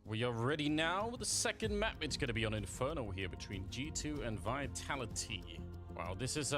We are ready now with the second map. It's going to be on Inferno here between G2 and Vitality. Wow, this is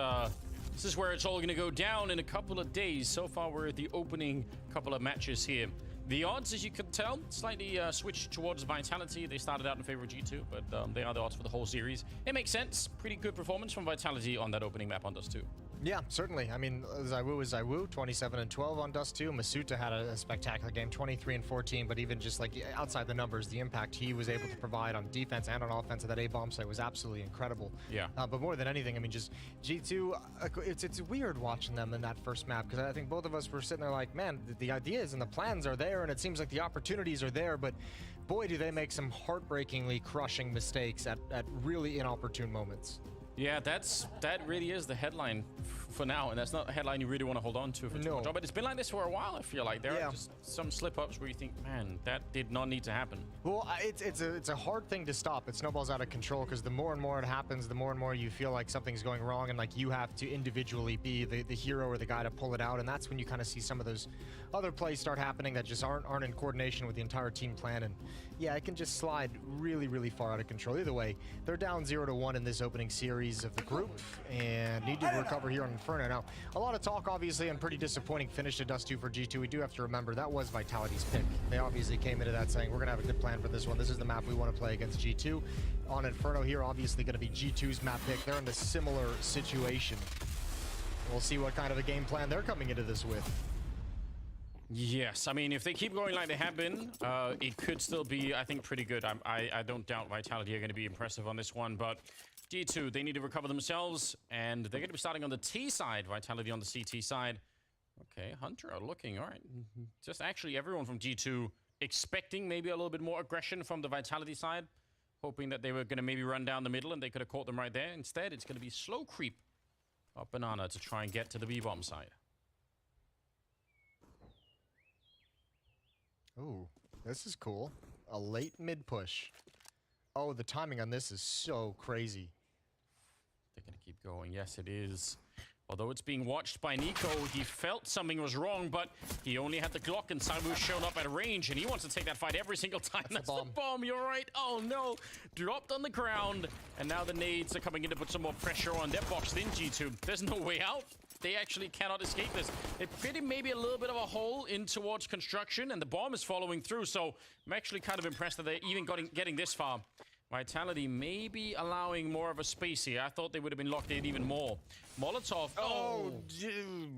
where it's all going to go down in a couple of days. So far, we're at the opening couple of matches here. The odds, as you can tell, slightly switched towards Vitality. They started out in favor of G2, but they are the odds for the whole series. It makes sense. Pretty good performance from Vitality on that opening map on Dust 2. Yeah, certainly. I mean, Zaiwu is Zaiwu, 27-12 on Dust 2. Masuta had a spectacular game, 23-14, but even just like outside the numbers, the impact he was able to provide on defense and on offense at that A-bomb site was absolutely incredible. Yeah. But more than anything, I mean, just G2, it's weird watching them in that first map, because I think both of us were sitting there like, man, the ideas and the plans are there, and it seems like the opportunities are there, but boy, do they make some heartbreakingly crushing mistakes at really inopportune moments. Yeah, that really is the headline for now, and that's not a headline you really want to hold on to for too much. But it's been like this for a while, I feel like. There are just some slip-ups where you think, man, that did not need to happen. Well, it's a hard thing to stop. It snowballs out of control, because the more and more it happens, the more and more you feel like something's going wrong, and like you have to individually be the hero or the guy to pull it out, and that's when you kind of see some of those other plays start happening that just aren't in coordination with the entire team plan, and yeah, it can just slide really, really far out of control. Either way, they're down 0-1 in this opening series of the group and need to recover here on Inferno. Now, a lot of talk, obviously, and pretty disappointing finish to Dust 2 for G2. We do have to remember that was Vitality's pick. They obviously came into that saying, we're going to have a good plan for this one. This is the map we want to play against G2. On Inferno here, obviously going to be G2's map pick. They're in a similar situation. We'll see what kind of a game plan they're coming into this with. Yes, I mean, if they keep going like they have been, it could still be, I think, pretty good. I don't doubt Vitality are going to be impressive on this one, but G2, they need to recover themselves, and they're going to be starting on the T side, Vitality on the CT side. Okay, Hunter are looking, all right. Just actually everyone from G2 expecting maybe a little bit more aggression from the Vitality side, hoping that they were going to maybe run down the middle and they could have caught them right there. Instead, it's going to be slow creep up Banana to try and get to the B-bomb side. Ooh, this is cool. A late mid push. Oh, the timing on this is so crazy. They're going to keep going. Yes, it is. Although it's being watched by Nico, he felt something was wrong, but he only had the Glock, and Saibu's shown up at range, and he wants to take that fight every single time. That's the bomb. You're right. Oh, no. Dropped on the ground, and now the nades are coming in to put some more pressure on. They're boxed in, G2. There's no way out. They actually cannot escape this. It pretty maybe a little bit of a hole in towards construction, and the bomb is following through, so I'm actually kind of impressed that they're even getting this far. Vitality may be allowing more of a space here. I thought they would have been locked in even more. Molotov. Oh, dude.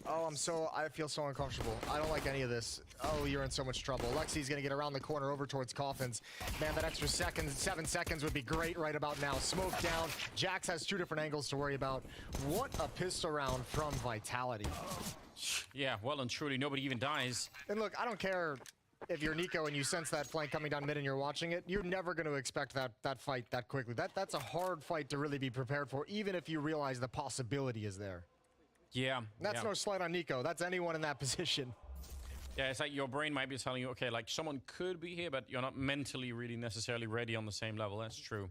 Oh, I feel so uncomfortable. I don't like any of this. Oh, you're in so much trouble. Lexi's gonna get around the corner over towards Coffins. Man, that extra 7 seconds would be great right about now. Smoke down. Jax has 2 different angles to worry about. What a pistol round from Vitality. Yeah, well and truly, nobody even dies. And look, I don't care if you're Nico and you sense that flank coming down mid and you're watching it, you're never going to expect that fight that quickly. That's a hard fight to really be prepared for, even if you realize the possibility is there. Yeah. That's no slight on Nico. That's anyone in that position. Yeah, it's like your brain might be telling you, okay, like someone could be here, but you're not mentally really necessarily ready on the same level. That's true.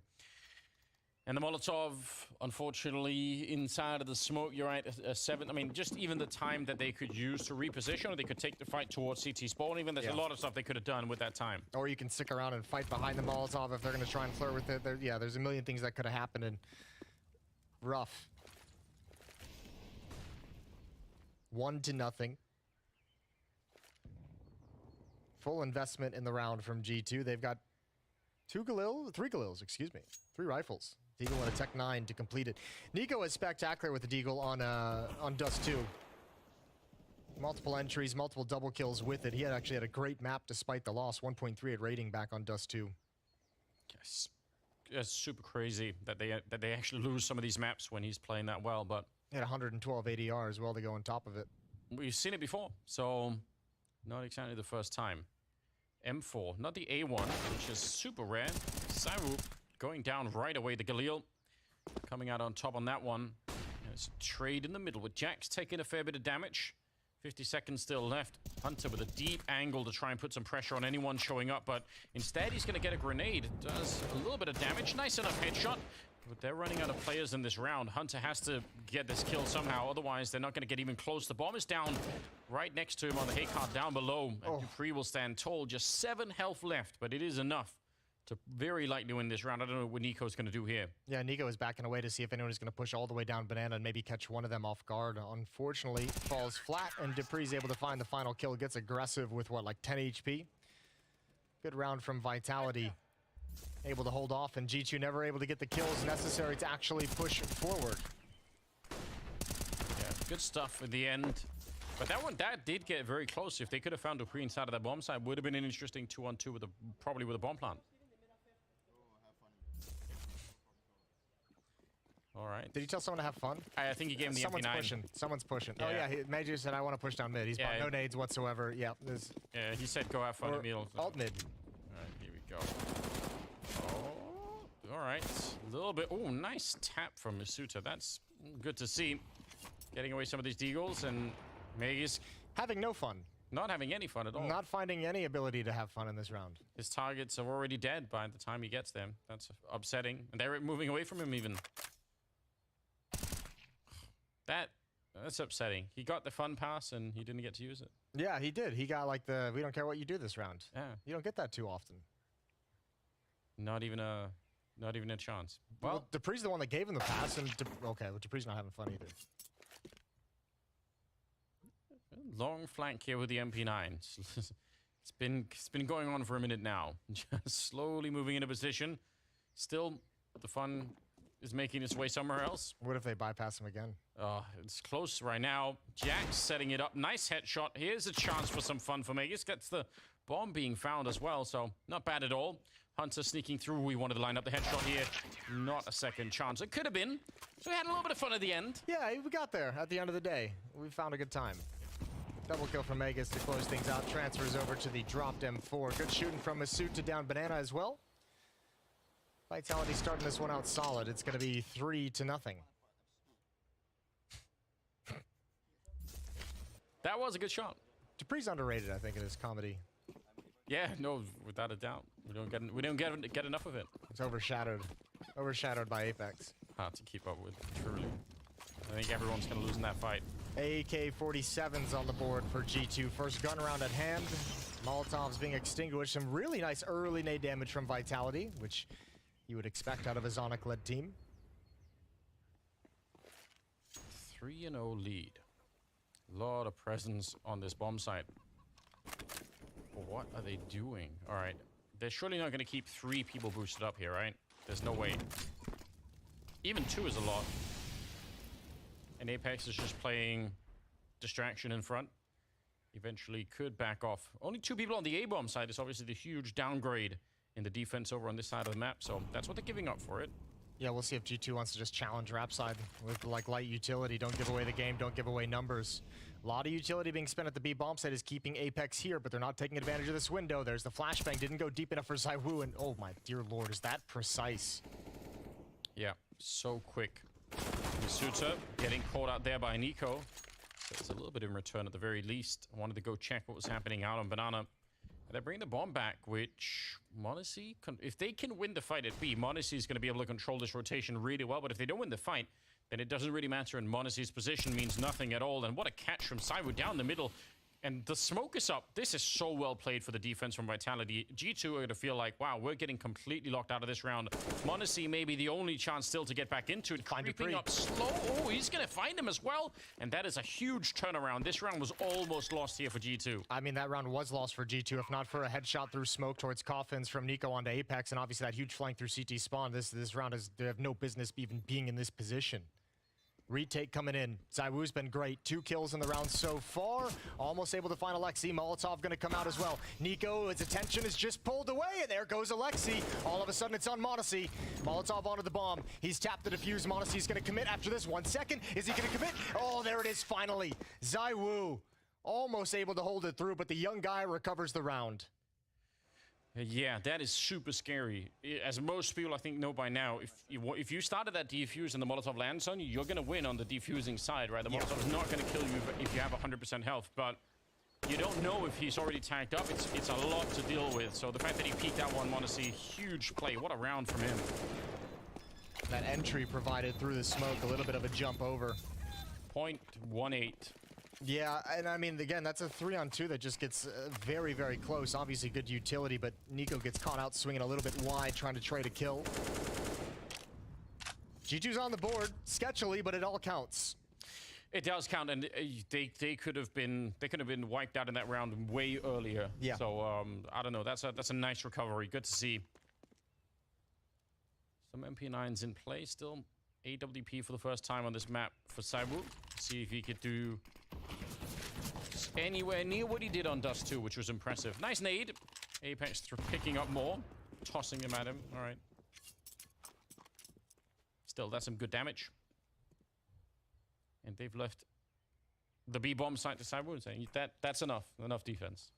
And the Molotov, unfortunately, inside of the smoke, you're right, a 7. I mean, just even the time that they could use to reposition, or they could take the fight towards CT spawn, even there's a lot of stuff they could have done with that time. Or you can stick around and fight behind the Molotov if they're going to try and flirt with it. Yeah, there's a million things that could have happened, and rough. 1-0. Full investment in the round from G2. They've got 3 Galils, excuse me. 3 rifles. Deagle and a Tech 9 to complete it. Nico is spectacular with the Deagle on Dust 2. Multiple entries, multiple double kills with it. He actually had a great map despite the loss. 1.3 at rating back on Dust 2. Yes. It's super crazy that they actually lose some of these maps when he's playing that well, but he had 112 ADR as well to go on top of it. We've seen it before, so not exactly the first time. M4, not the A1, which is super rare. Saru going down right away. The Galil coming out on top on that one. There's a trade in the middle with Jax taking a fair bit of damage. 50 seconds still left. Hunter with a deep angle to try and put some pressure on anyone showing up, but instead he's going to get a grenade. Does a little bit of damage. Nice enough headshot. But they're running out of players in this round. Hunter has to get this kill somehow. Otherwise, they're not going to get even close. The bomb is down right next to him on the hay cart down below. And Dupree will stand tall. Just 7 health left, but it is enough to very likely win this round. I don't know what Nico's going to do here. Yeah, Nico is backing away to see if anyone is going to push all the way down Banana and maybe catch one of them off guard. Unfortunately, falls flat, and Dupree's able to find the final kill. Gets aggressive with, what, like 10 HP? Good round from Vitality. Able to hold off, and G2 never able to get the kills necessary to actually push forward. Yeah, good stuff at the end. But that did get very close. If they could have found Dupree inside of that bomb site, would have been an interesting 2-on-2 with probably with a bomb plant. All right. Did you tell someone to have fun? I think he gave him the Someone's MP9. pushing. Someone's pushing. Yeah. Oh, yeah. Major said, I want to push down mid. He's bought no nades whatsoever. Yeah. Yeah, he said, go have fun at meal. So. Alt mid. All right, here we go. Oh, all right. A little bit. Oh, nice tap from Masuta. That's good to see. Getting away some of these deagles, and Magus having no fun. Not having any fun at all. Not finding any ability to have fun in this round. His targets are already dead by the time he gets them. That's upsetting. And they're moving away from him even. That's upsetting. He got the fun pass and he didn't get to use it. Yeah, he did. He got like the, we don't care what you do this round. Yeah. You don't get that too often. Not even a chance. Well, Dupree's the one that gave him the pass, and okay, well, Dupree's not having fun either. Long flank here with the MP9. It's been going on for a minute now. Just slowly moving into position. Still, the fun is making its way somewhere else. What if they bypass him again? It's close right now. Jack's setting it up. Nice headshot. Here's a chance for some fun for Magus. Gets the bomb being found as well, so not bad at all. Hunter sneaking through. We wanted to line up the headshot here. Not a second chance. It could have been. So we had a little bit of fun at the end. Yeah, we got there at the end of the day. We found a good time. Double kill from Magus to close things out. Transfers over to the dropped M4. Good shooting from Masuta down Banana as well. Vitality starting this one out solid. It's going to be 3-0. That was a good shot. Dupree's underrated, I think, in his comedy. Yeah, no, without a doubt. We don't get enough of it. It's overshadowed by Apex. Hard to keep up with, truly. I think everyone's going to lose in that fight. AK-47's on the board for G2. First gun round at hand. Molotov's being extinguished. Some really nice early nade damage from Vitality, which you would expect out of a Zonic-led team. 3-0 lead. A lot of presence on this bomb site. What are they doing? All right. They're surely not going to keep 3 people boosted up here, right? There's no way. Even 2 is a lot. And Apex is just playing distraction in front. Eventually could back off. Only 2 people on the A-bomb side is obviously the huge downgrade in the defense over on this side of the map. So that's what they're giving up for it. Yeah, we'll see if G2 wants to just challenge Rapside with like light utility. Don't give away the game, don't give away numbers. A lot of utility being spent at the B bomb site is keeping Apex here, but they're not taking advantage of this window. There's the flashbang, didn't go deep enough for ZywOo, and oh my dear lord, is that precise? Yeah, so quick. Masuta getting caught out there by Nico. So it's a little bit in return at the very least. I wanted to go check what was happening out on Banana. They bring the bomb back, which m0NESY, if they can win the fight at B, m0NESY is going to be able to control this rotation really well. But if they don't win the fight, then it doesn't really matter, and m0NESY's position means nothing at all. And what a catch from ZywOo down the middle. And the smoke is up. This is so well played for the defense from Vitality. G2 are going to feel like, wow, we're getting completely locked out of this round. m0NESY may be the only chance still to get back into it. Creeping up slow. Oh, he's going to find him as well. And that is a huge turnaround. This round was almost lost here for G2. I mean, that round was lost for G2, if not for a headshot through smoke towards Coffins from Nico onto Apex, and obviously that huge flank through CT spawn. This round is, they have no business even being in this position. Retake coming in. ZywOo's been great. 2 kills in the round so far. Almost able to find Alexi. Molotov going to come out as well. Nico, his attention is just pulled away, and there goes Alexi. All of a sudden, it's on m0NESY. Molotov onto the bomb. He's tapped the defuse. m0NESY's going to commit after this. 1 second. Is he going to commit? Oh, there it is finally. ZywOo almost able to hold it through, but the young guy recovers the round. Yeah, that is super scary. As most people, I think, know by now, if you started that defuse and the Molotov lands on you, you're going to win on the defusing side, right? The Molotov is not going to kill you if you have 100% health, but you don't know if he's already tagged up. It's a lot to deal with. So the fact that he peeked out one m0NESY, huge play. What a round from him. That entry provided through the smoke, a little bit of a jump over. 0.18. Yeah, and I mean, again, that's a 3-on-2 that just gets very, very close. Obviously, good utility, but Nico gets caught out swinging a little bit wide, trying to trade a kill. G2's on the board, sketchily, but it all counts. It does count, and they could have been wiped out in that round way earlier. Yeah. So I don't know. That's a nice recovery. Good to see. Some MP9s in play still. AWP for the first time on this map for Saiwu. See if he could do anywhere near what he did on Dust 2, which was impressive. Nice nade. Apex picking up more, tossing him at him. All right. Still, that's some good damage. And they've left the B-bomb site to Saiwu, saying that's enough defense.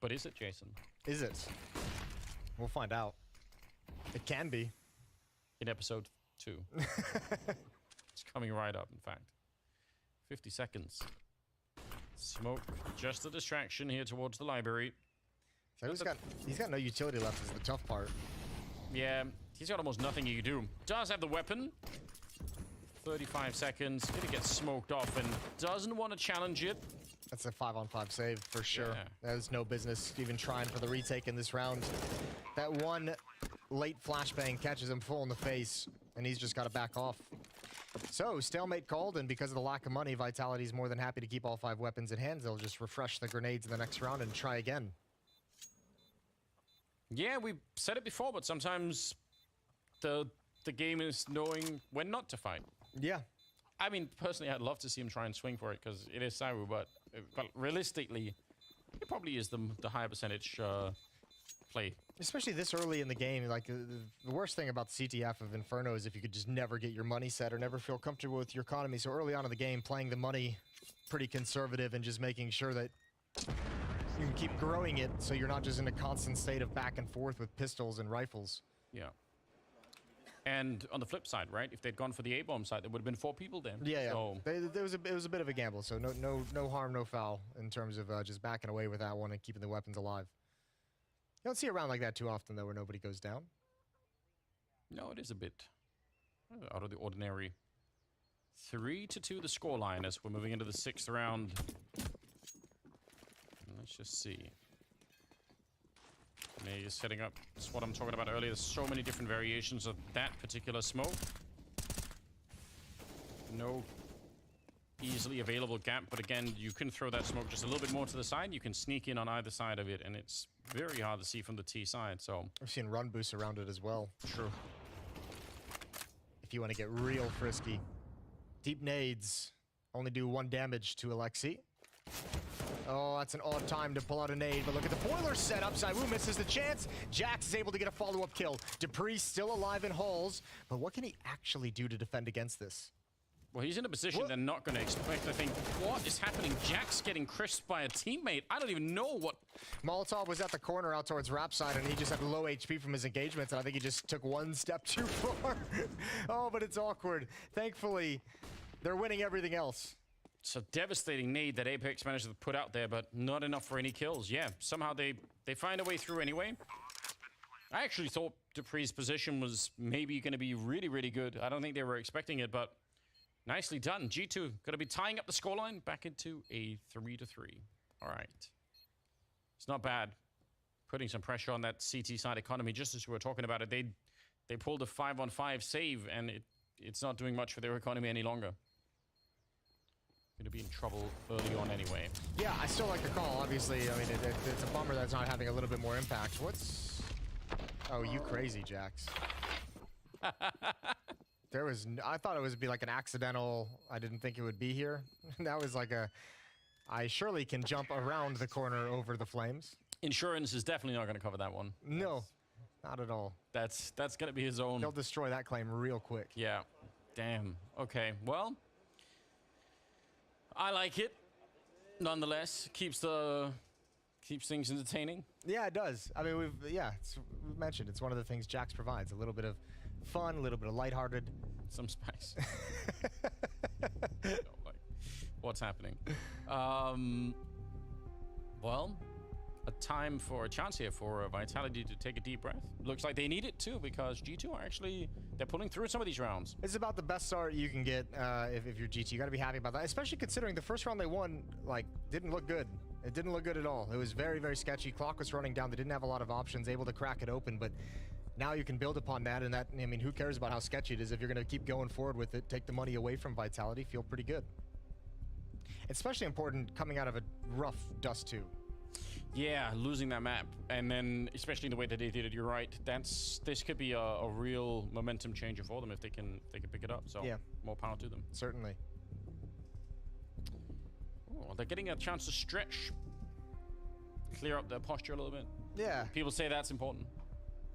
But is it, Jason? Is it? We'll find out. It can be. In episode 2. It's coming right up, in fact. 50 seconds. Smoke, just a distraction here towards the library. So he's got no utility left is the tough part. Yeah, he's got almost nothing he can do. Does have the weapon. 35 seconds. Gonna get smoked off and doesn't want to challenge it. That's a 5-on-5 save for sure. Yeah. There's no business even trying for the retake in this round. That one late flashbang catches him full in the face, and he's just got to back off. So, stalemate called, and because of the lack of money, Vitality's more than happy to keep all 5 weapons in hand. They'll just refresh the grenades in the next round and try again. Yeah, we said it before, but sometimes the game is knowing when not to fight. Yeah. I mean, personally, I'd love to see him try and swing for it, because it is Saiwu, but realistically, it probably is the higher percentage play. Especially this early in the game, like the worst thing about the CTF of Inferno is if you could just never get your money set or never feel comfortable with your economy. So early on in the game, playing the money pretty conservative and just making sure that you can keep growing it so you're not just in a constant state of back and forth with pistols and rifles. Yeah. And on the flip side, right? If they'd gone for the A-bomb side, there would have been 4 people there. Yeah, so it was a bit of a gamble. So no harm, no foul in terms of just backing away with that one and keeping the weapons alive. You don't see a round like that too often, though, where nobody goes down. No, it is a bit out of the ordinary. 3-2 the scoreline as we're moving into the 6th round. Let's just see. He's setting up. That's what I'm talking about earlier. There's so many different variations of that particular smoke. No easily available gap, but again, you can throw that smoke just a little bit more to the side. You can sneak in on either side of it, and it's very hard to see from the T side, so... I've seen run boosts around it as well. True. If you want to get real frisky. Deep nades only do 1 damage to Alexi. Oh, that's an odd time to pull out a nade, but look at the boiler setup. Saiwu misses the chance. Jax is able to get a follow-up kill. Dupree's still alive in halls, but what can he actually do to defend against this? Well, he's in a position they're not going to expect. I think, what is happening? Jack's getting crisped by a teammate. I don't even know what... Molotov was at the corner out towards Rap side, and he just had low HP from his engagements, and I think he just took 1 step too far. Oh, but it's awkward. Thankfully, they're winning everything else. It's a devastating nade that Apex managed to put out there, but not enough for any kills. Yeah, somehow they find a way through anyway. I actually thought Dupree's position was maybe going to be really, really good. I don't think they were expecting it, but... Nicely done. G2 going to be tying up the scoreline back into a 3-3. All right. It's not bad. Putting some pressure on that CT side economy, just as we were talking about it. They pulled a 5-on-5 save, and it's not doing much for their economy any longer. Going to be in trouble early on anyway. Yeah, I still like the call, obviously. I mean, it's a bummer that's not having a little bit more impact. What's... Oh, you crazy, Jax. I thought it would be like an accidental, I didn't think it would be here. That was like I surely can jump around the corner over the flames. Insurance is definitely not going to cover that one. No, not at all. That's going to be his own. They'll destroy that claim real quick. Yeah. Damn. Okay. Well, I like it. Nonetheless, keeps things entertaining. Yeah, it does. I mean, we've mentioned it's one of the things Jax provides. A little bit of fun, a little bit of lighthearted. Some spice. Like, what's happening? Well, a time for a chance here for Vitality to take a deep breath. Looks like they need it too, because G2 are actually, they're pulling through some of these rounds. It's about the best start you can get if you're GT. You got to be happy about that, especially considering the first round they won, like, didn't look good. It didn't look good at all. It was very, very sketchy. Clock was running down. They didn't have a lot of options, able to crack it open, but now you can build upon that, and that, I mean, who cares about how sketchy it is? If you're going to keep going forward with it, take the money away from Vitality, feel pretty good. Especially important coming out of a rough Dust 2. Yeah, losing that map, and then especially in the way that they did it, you're right. This could be a real momentum changer for them if they can pick it up. So yeah, more power to them. Certainly. Oh, they're getting a chance to stretch, clear up their posture a little bit. Yeah. People say that's important.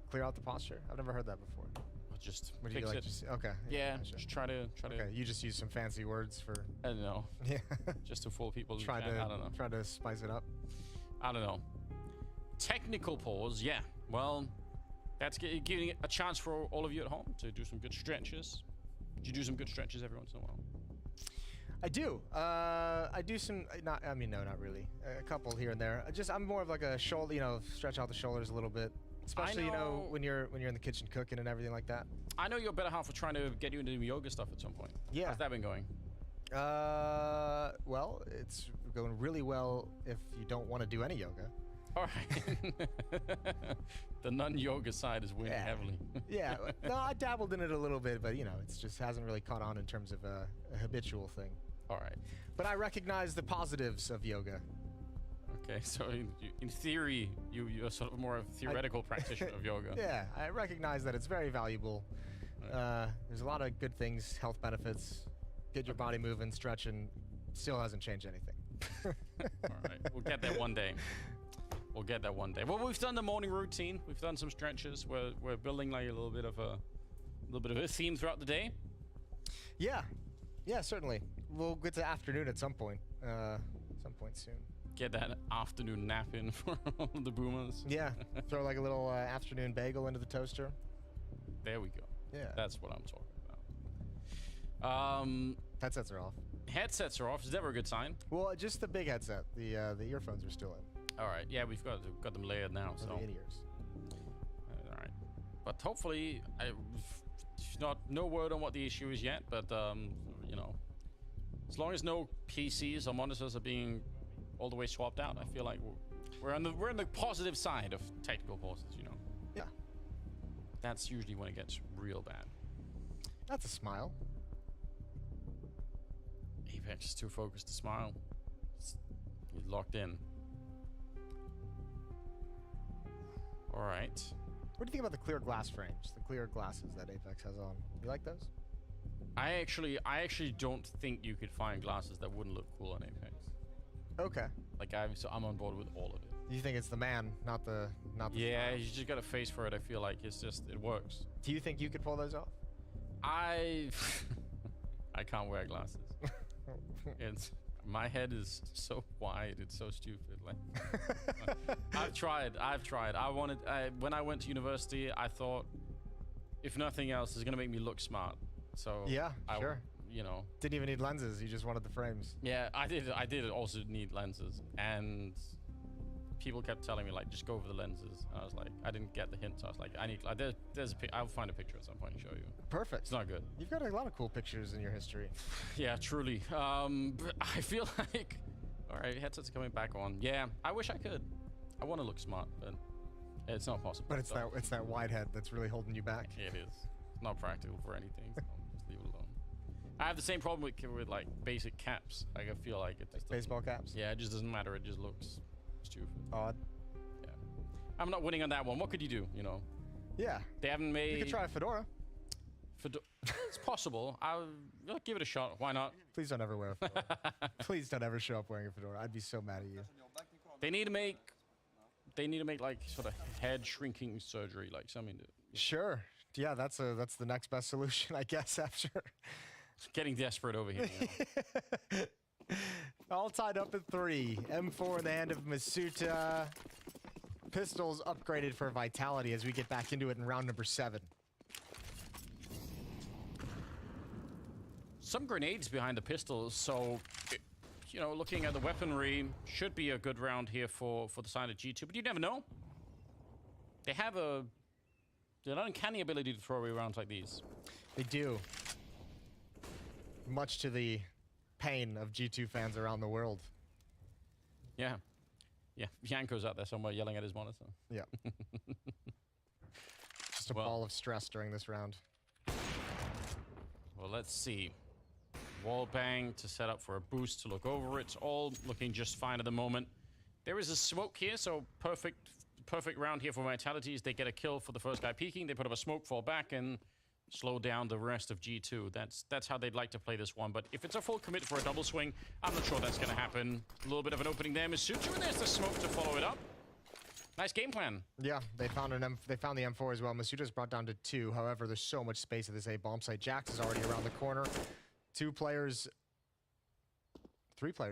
Clear out the posture? I've never heard that before. Just what do fix you like, it. just, okay. Yeah, just try to. Okay, you just use some fancy words for. I don't know. Yeah. Just to fool people. I don't know. Try to spice it up. I don't know. Technical pause, yeah. Well, that's giving a chance for all of you at home to do some good stretches. Do you do some good stretches every once in a while? I do. I do some. No, not really. A couple here and there. I'm more of like a shoulder. Stretch out the shoulders a little bit. Especially, when you're in the kitchen cooking and everything like that. I know your better half was trying to get you into yoga stuff at some point. Yeah. How's that been going? Well, it's going really well if you don't want to do any yoga. All right. The non-yoga side is winning heavily. Yeah. No, I dabbled in it a little bit, but, it just hasn't really caught on in terms of a habitual thing. All right. But I recognize the positives of yoga. Okay, so in theory, you're sort of more of a theoretical practitioner of yoga. Yeah, I recognize that it's very valuable. Right. There's a lot of good things, health benefits, get your body moving, stretching. Still hasn't changed anything. All right, we'll get there one day. We'll get there one day. Well, we've done the morning routine. We've done some stretches. We're building like a little bit of a theme throughout the day. Yeah, certainly. We'll get to afternoon at some point. Some point soon. Get that afternoon nap in for all the boomers. Yeah, throw like a little afternoon bagel into the toaster. There we go. Yeah, that's what I'm talking about. Headsets are off. Headsets are off. It's never a good sign. Well, just the big headset. The earphones are still in. All right. Yeah, we've got them layered now. So the in-ears. All right. But hopefully, no word on what the issue is yet. But as long as no PCs or monitors are being all the way swapped out, I feel like we're on the positive side of technical pauses, Yeah. That's usually when it gets real bad. That's a smile. Apex is too focused to smile. He's locked in. All right. What do you think about the clear glass frames? The clear glasses that Apex has on. You like those? I actually don't think you could find glasses that wouldn't look cool on Apex. Okay. Like I'm on board with all of it. You think it's the man, not the Yeah, style. you just got a face for it. I feel like it works. Do you think you could pull those off? I can't wear glasses. My head is so wide. It's so stupid. Like I've tried. When I went to university, I thought, if nothing else, it's gonna make me look smart. So yeah, sure. Didn't even need lenses. You just wanted the frames. Yeah, I did also need lenses, and people kept telling me like, just go over the lenses. And I was like, I didn't get the hint. So I was like, I'll find a picture at some point and show you. Perfect. It's not good. You've got a lot of cool pictures in your history. Yeah, truly. But I feel like, all right, headsets are coming back on. Yeah, I wish I could. I want to look smart, but it's not possible. But it's that wide head that's really holding you back. It is. It's not practical for anything. So just leave it alone. I have the same problem with like basic caps. Like I feel like it just baseball caps. Yeah, it just doesn't matter. It just looks stupid. Odd. Yeah. I'm not winning on that one. What could you do? Yeah. They haven't made. You could try a fedora. It's possible. I'll give it a shot. Why not? Please don't ever wear a fedora. Please don't ever show up wearing a fedora. I'd be so mad at you. They need to make like sort of head shrinking surgery, like something to. Sure. Yeah, that's the next best solution, I guess. After getting desperate over here. All tied up at 3. M4 in the hand of Masuta. Pistols upgraded for Vitality as we get back into it in round number 7. Some grenades behind the pistols, so you know, looking at the weaponry, should be a good round here for the side of G2, but you never know. They have an uncanny ability to throw away rounds like these. They do. Much to the pain of G2 fans around the world. Yeah. Yeah, Yanko's out there somewhere yelling at his monitor. Yeah. Just a ball of stress during this round. Well, let's see. Wall bang to set up for a boost to look over. It's all looking just fine at the moment. There is a smoke here, so perfect round here for Vitality as they get a kill for the first guy peeking. They put up a smoke, fall back, and slow down the rest of G2. That's how they'd like to play this one. But if it's a full commit for a double swing, I'm not sure that's going to happen. A little bit of an opening there. Masutra, and there's the smoke to follow it up. Nice game plan. Yeah, they found the M4 as well. Masutra's brought down to 2. However, there's so much space at this A bomb site. Jax is already around the corner. 3 players,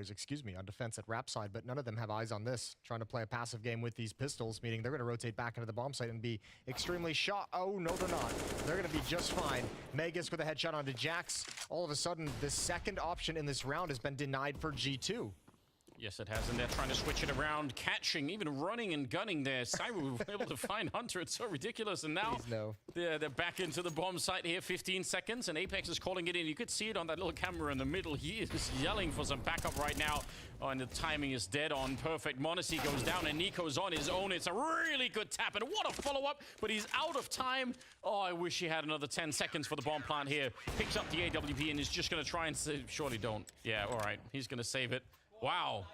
excuse me, on defense at Rap side, but none of them have eyes on this. Trying to play a passive game with these pistols, meaning they're going to rotate back into the bomb site and be extremely shot. Oh, no, they're not. They're going to be just fine. Magus with a headshot onto Jax. All of a sudden, the second option in this round has been denied for G2. Yes, it has, and they're trying to switch it around, catching, even running and gunning there. Cyber were able to find Hunter. It's so ridiculous, and now they're back into the bomb site here, 15 seconds, and Apex is calling it in. You could see it on that little camera in the middle. He is yelling for some backup right now, and the timing is dead on. Perfect. Monacy goes down, and Nico's on his own. It's a really good tap, and what a follow-up, but he's out of time. Oh, I wish he had another 10 seconds for the bomb plant here. Picks up the AWP and is just going to try and save. Surely don't. Yeah, all right. He's going to save it. Wow.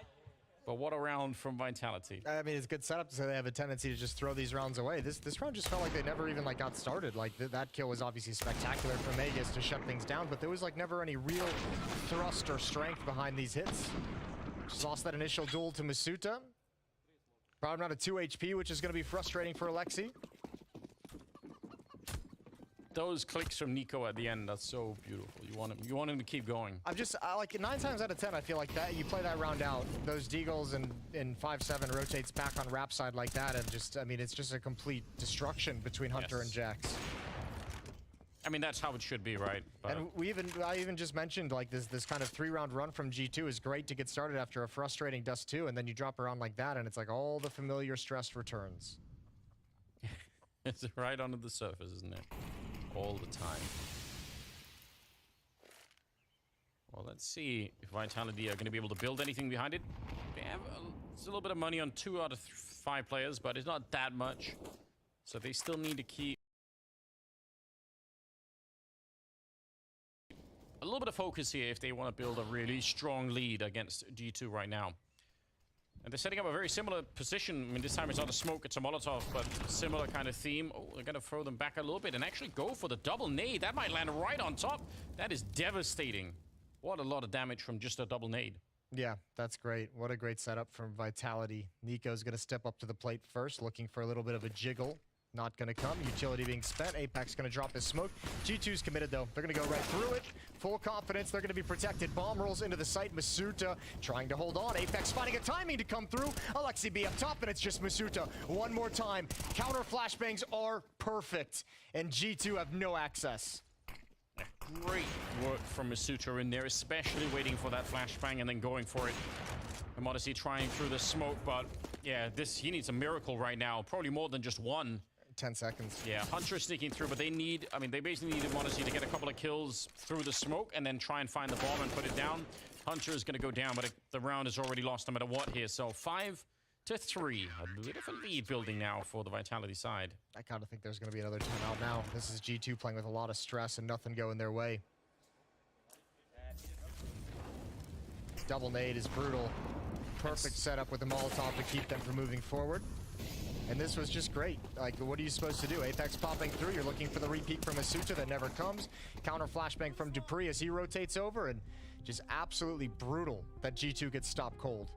But what a round from Vitality. I mean, it's a good setup to say they have a tendency to just throw these rounds away. This round just felt like they never even got started. Like that kill was obviously spectacular for Magus to shut things down, but there was never any real thrust or strength behind these hits. Just lost that initial duel to Masuta. Probably not a 2 HP, which is going to be frustrating for Alexi. Those clicks from Nico at the end, that's so beautiful. You want him to keep going. Like 9 times out of 10, I feel like that you play that round out. Those Deagles in 5-7 rotates back on Rap side like that, and just, I mean, it's just a complete destruction between Hunter and Jax. I mean, that's how it should be, right? But and I even just mentioned this kind of 3-round run from G2 is great to get started after a frustrating Dust 2, and then you drop around like that, and it's like all the familiar stress returns. It's right under the surface, isn't it? All the time. Well, let's see if Vitality are going to be able to build anything behind it. They have a little bit of money on 2 out of 5 players, but it's not that much. So they still need to keep a little bit of focus here if they want to build a really strong lead against G2 right now. And they're setting up a very similar position. I mean, this time it's not a smoke, it's a Molotov, but similar kind of theme. Oh, they're going to throw them back a little bit and actually go for the double nade. That might land right on top. That is devastating. What a lot of damage from just a double nade. Yeah, that's great. What a great setup from Vitality. Nico's going to step up to the plate first, looking for a little bit of a jiggle. Not going to come. Utility being spent. Apex going to drop his smoke. G2's committed, though. They're going to go right through it. Full confidence. They're going to be protected. Bomb rolls into the site. Masuta trying to hold on. Apex finding a timing to come through. Alexi B up top, and it's just Masuta. One more time. Counter flashbangs are perfect, and G2 have no access. Great work from Masuta in there, especially waiting for that flashbang and then going for it. I'm honestly trying through the smoke, but yeah, he needs a miracle right now. Probably more than just one. 10 seconds. Yeah, Hunter sneaking through, but they basically needed Monacy to get a couple of kills through the smoke and then try and find the bomb and put it down. Hunter is going to go down, but the round is already lost no matter what here. So 5-3. A bit of a lead building now for the Vitality side. I kind of think there's going to be another 10 out now. This is G2 playing with a lot of stress and nothing going their way. Double nade is brutal. Perfect setup with the Molotov to keep them from moving forward. And this was just great. Like, what are you supposed to do? Apex popping through. You're looking for the repeat from Masuta that never comes. Counter flashbang from Dupree as he rotates over, and just absolutely brutal that G2 gets stopped cold.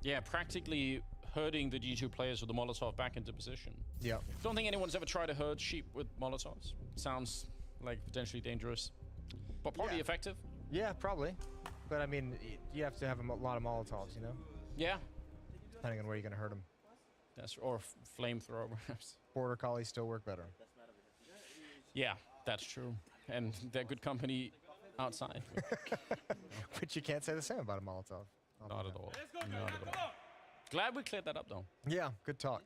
Yeah, practically herding the G2 players with the Molotov back into position. Yeah. Don't think anyone's ever tried to herd sheep with Molotovs. Sounds like potentially dangerous, but probably effective. Yeah, probably. But I mean, you have to have a lot of Molotovs, you know? Yeah. Depending on where you're going to hurt them. Or flamethrower, perhaps. Border collies still work better. Yeah, that's true. And they're good company outside. But you can't say the same about a Molotov. Not at all. Not at all. Glad we cleared that up, though. Yeah, good talk.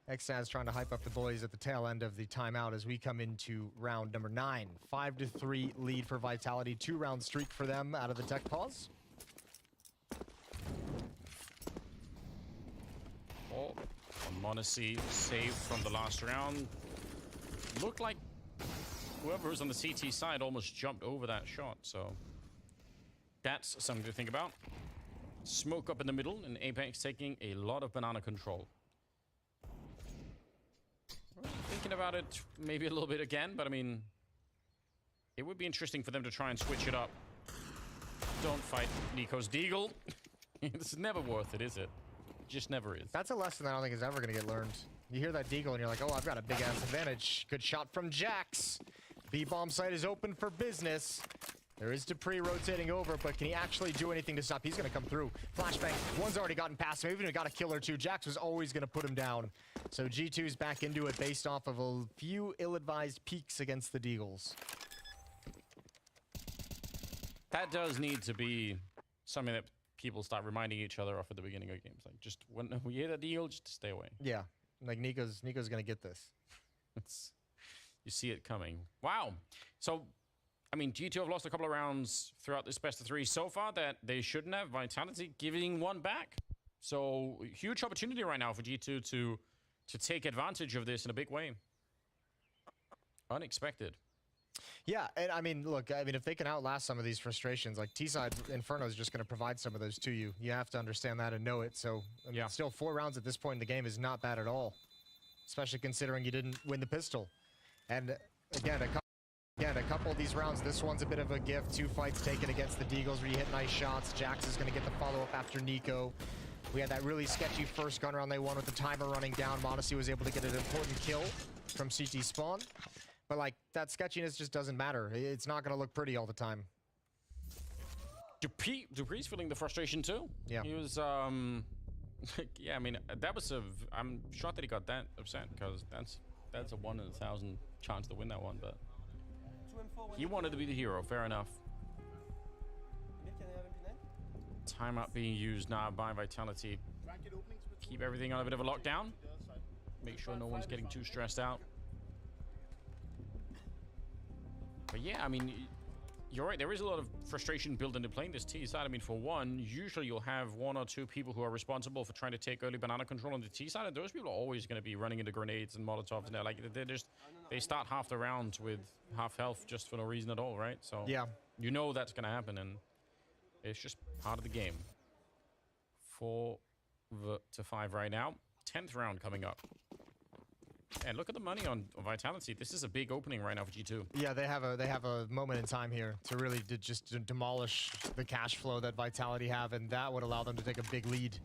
XNAS trying to hype up the boys at the tail end of the timeout as we come into round number 9. 5-3 lead for Vitality. 2-round streak for them out of the tech pause. Oh, Monacy saved from the last round. Looked like whoever was on the CT side almost jumped over that shot, so that's something to think about. Smoke up in the middle, and Apex taking a lot of banana control. Thinking about it maybe a little bit again, but I mean, it would be interesting for them to try and switch it up. Don't fight Nico's Deagle. It's never worth it, is it? Just never is. That's a lesson that I don't think is ever going to get learned. You hear that Deagle and you're like, oh, I've got a big-ass advantage. Good shot from Jax. B-bomb site is open for business. There is Dupree rotating over, but can he actually do anything to stop? He's going to come through. Flashbang. One's already gotten past him. Even got a kill or two. Jax was always going to put him down. So G2's back into it based off of a few ill-advised peeks against the Deagles. That does need to be something that people start reminding each other of at the beginning of games. Like, just when we hit a deal, just stay away. Yeah. Like, Nico's going to get this. You see it coming. Wow. So, I mean, G2 have lost a couple of rounds throughout this best of 3 so far that they shouldn't have. Vitality giving one back. So, huge opportunity right now for G2 to take advantage of this in a big way. Unexpected. Yeah, and I mean, look, I mean, if they can outlast some of these frustrations, like T-side Inferno is just going to provide some of those to you. You have to understand that and know it. So, I mean, still 4 rounds at this point in the game is not bad at all, especially considering you didn't win the pistol. And again, a couple of these rounds, this one's a bit of a gift. 2 fights taken against the Deagles where you hit nice shots. Jax is going to get the follow-up after Nico. We had that really sketchy first gun round they won with the timer running down. Monacy was able to get an important kill from CT spawn. But, like, that sketchiness just doesn't matter. It's not going to look pretty all the time. Dupree's feeling the frustration, too. Yeah. He was, yeah, I mean, that was I'm shocked that he got that upset, because that's a 1 in 1,000 chance to win that one, but he wanted to be the hero, fair enough. Timeout being used now by Vitality. Keep everything on a bit of a lockdown. Make sure no one's getting too stressed out. But yeah, I mean, you're right. There is a lot of frustration built into playing this T side. I mean, for one, usually you'll have 1 or 2 people who are responsible for trying to take early banana control on the T side, and those people are always going to be running into grenades and Molotovs. And they start half the round with half health just for no reason at all, right? So yeah, you know that's going to happen, and it's just part of the game. 4-5 right now. 10th round coming up. And look at the money on Vitality. This is a big opening right now for G2. Yeah, they have a moment in time here to really just demolish the cash flow that Vitality have, and that would allow them to take a big lead.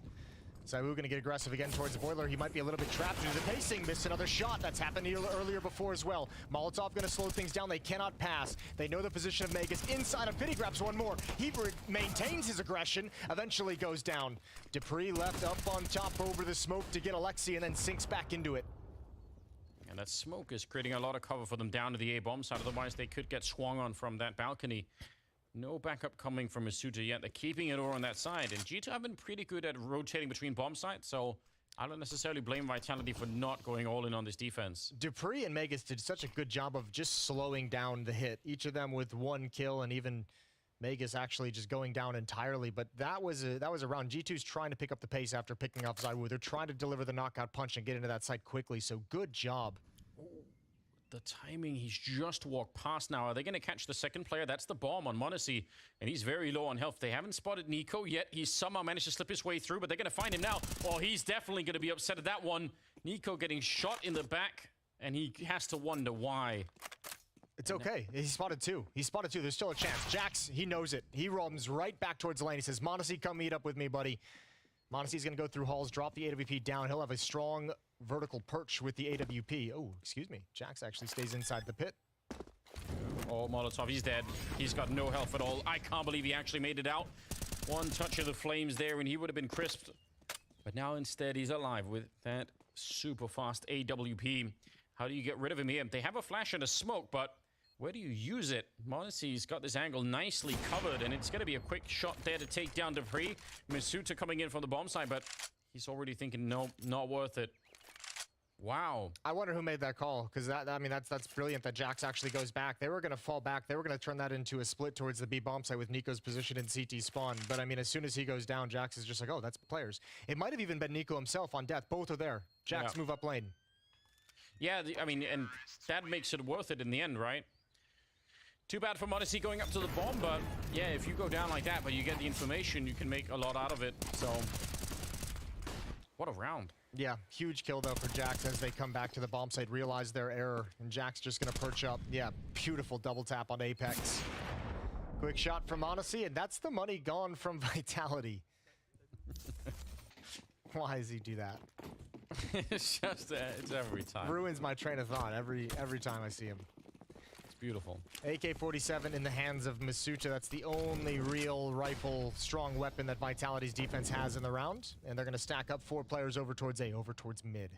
Sabu gonna get aggressive again towards the boiler. He might be a little bit trapped due to the pacing. Missed another shot. That's happened earlier before as well. Molotov gonna slow things down. They cannot pass. They know the position of Magus. Inside of Pity grabs one more. He maintains his aggression. Eventually goes down. Dupree left up on top over the smoke to get Alexi and then sinks back into it. And that smoke is creating a lot of cover for them down to the A-bomb side. Otherwise, they could get swung on from that balcony. No backup coming from Masuta yet. They're keeping it over on that side. And G2 have been pretty good at rotating between bomb sites, so I don't necessarily blame Vitality for not going all in on this defense. Dupree and Magus did such a good job of just slowing down the hit. Each of them with 1 kill, and even Magus actually just going down entirely. But that was a round. G2's trying to pick up the pace after picking off Zywoo. They're trying to deliver the knockout punch and get into that site quickly, so good job. The timing, he's just walked past now. Are they going to catch the second player? That's the bomb on Monacy, and he's very low on health. They haven't spotted Nico yet. He's somehow managed to slip his way through, but they're going to find him now. Oh, he's definitely going to be upset at that one. Nico getting shot in the back, and he has to wonder why. It's okay. He spotted 2. He spotted 2. There's still a chance. Jax, he knows it. He runs right back towards the lane. He says, Monacy, come meet up with me, buddy. Monacy's going to go through halls, drop the AWP down. He'll have a strong vertical perch with the AWP. Oh, excuse me. Jax actually stays inside the pit. Oh, Molotov, he's dead. He's got no health at all. I can't believe he actually made it out. One touch of the flames there, and he would have been crisped. But now instead, he's alive with that super fast AWP. How do you get rid of him here? They have a flash and a smoke, but Where do you use it? Monacy's got this angle nicely covered, and it's going to be a quick shot there to take down Dupree. Masuta coming in from the bomb side, but he's already thinking, no, not worth it. Wow. I wonder who made that call, because that's brilliant that Jax actually goes back. They were going to fall back. They were going to turn that into a split towards the B bomb site with Nico's position in CT spawn. But I mean, as soon as he goes down, Jax is just like, oh, that's players. It might have even been Nico himself on death. Both are there. Jax, move up lane. Yeah, I mean, and that makes it worth it in the end, right? Too bad for Monacy going up to the bomb, but yeah, if you go down like that, but you get the information, you can make a lot out of it. So, what a round. Yeah, huge kill though for Jax as they come back to the bomb site, realize their error, and Jax just gonna perch up. Yeah, beautiful double tap on Apex. Quick shot from Monacy, and that's the money gone from Vitality. Why does he do that? It's just, it's every time. Ruins my train of thought every time I see him. Beautiful. AK-47 in the hands of Masuta. That's the only real rifle strong weapon that Vitality's defense has in the round. And they're going to stack up 4 players over towards A, over towards mid.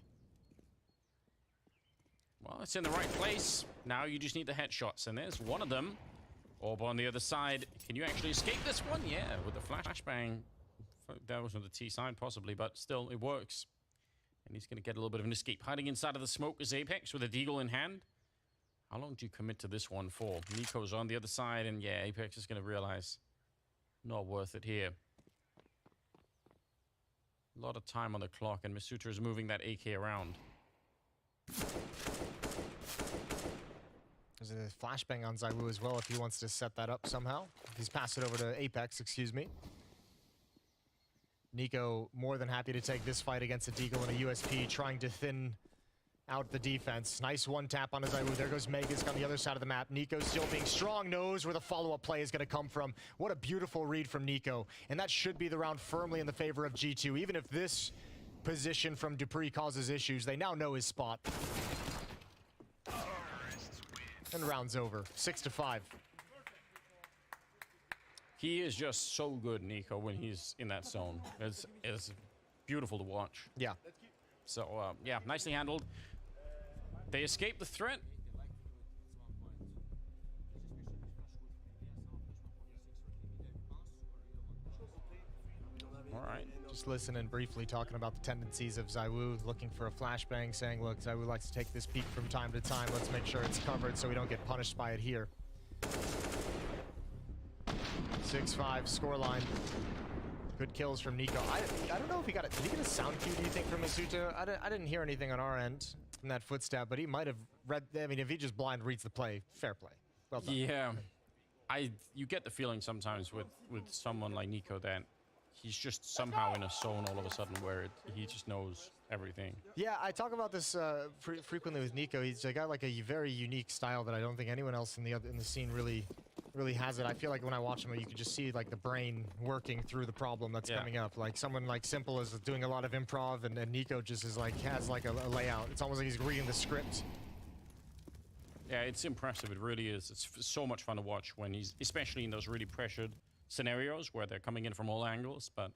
Well, it's in the right place. Now you just need the headshots. And there's one of them. Orb on the other side. Can you actually escape this one? Yeah, with the flashbang. That was on the T side possibly, but still, it works. And he's going to get a little bit of an escape. Hiding inside of the smoke is Apex with a deagle in hand. How long do you commit to this one for? Nico's on the other side, and yeah, Apex is going to realize not worth it here. A lot of time on the clock, and Masuta is moving that AK around. There's a flashbang on ZywOo as well if he wants to set that up somehow. He's passed it over to Apex, excuse me. Nico more than happy to take this fight against a Deagle and a USP, trying to thin out the defense. Nice one tap on his ZywOo. There goes Megas on the other side of the map. Nico still being strong, knows where the follow-up play is going to come from. What a beautiful read from Nico. And that should be the round firmly in the favor of G2. Even if this position from Dupree causes issues, they now know his spot. And the round's over. 6-5. He is just so good, Nico, when he's in that zone. It's beautiful to watch. Yeah. So, yeah, nicely handled. They escaped the threat. All right. Just listening briefly, talking about the tendencies of ZywOo, looking for a flashbang, saying, look, ZywOo likes to take this peek from time to time. Let's make sure it's covered so we don't get punished by it here. 6-5 scoreline. Good kills from Nico. I don't know if he got it. Did he get a sound cue, do you think, from Masuta? I didn't hear anything on our end from that footstep, but he might have read. I mean, if he just blind reads the play, fair play. Well done. Yeah. You get the feeling sometimes with someone like Nico that he's just somehow in a zone all of a sudden where he just knows everything. Yeah, I talk about this frequently with Nico. He's got like a very unique style that I don't think anyone else in the scene really has it. I feel like when I watch him, you can just see like the brain working through the problem that's coming up. Like someone like Simple is doing a lot of improv, and Nico just is like has like a layout. It's almost like he's reading the script. Yeah, it's impressive. It really is. It's so much fun to watch when he's, especially in those really pressured scenarios where they're coming in from all angles. But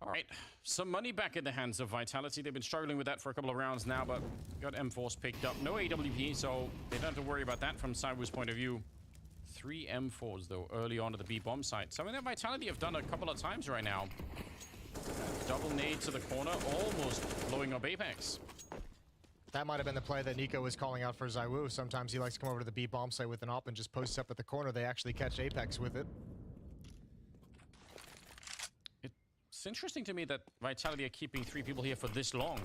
all right, some money back in the hands of Vitality. They've been struggling with that for a couple of rounds now, but got M4s picked up. No AWP, so they don't have to worry about that from ZywOo's point of view. 3 M4s, though, early on at the B bomb site. Something that Vitality have done a couple of times right now. Double nade to the corner, almost blowing up Apex. That might have been the play that Nico was calling out for ZywOo. Sometimes he likes to come over to the B bomb site with an op and just post up at the corner. They actually catch Apex with it. It's interesting to me that Vitality are keeping 3 people here for this long.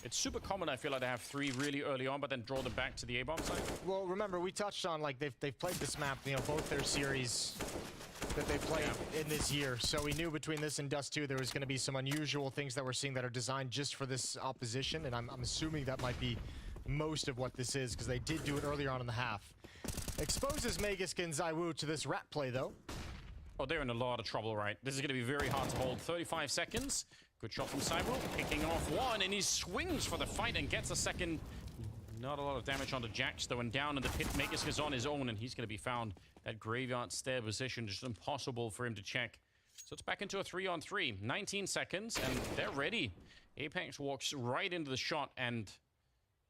It's super common, I feel like, to have 3 really early on, but then draw them back to the A-bomb site. Well, remember, we touched on, like, they've played this map, you know, both their series that they played in this year. So we knew between this and Dust 2 there was going to be some unusual things that we're seeing that are designed just for this opposition, and I'm assuming that might be most of what this is, because they did do it earlier on in the half. Exposes Megaskin and ZywOo to this rat play, though. Oh, they're in a lot of trouble, right? This is going to be very hard to hold. 35 seconds. Good shot from ZywOo, picking off one, and he swings for the fight and gets a second. Not a lot of damage onto Jax, though, and down in the pit. Megas is on his own, and he's going to be found. That graveyard stair position, just impossible for him to check. So it's back into a 3-on-3. 19 seconds, and they're ready. Apex walks right into the shot, and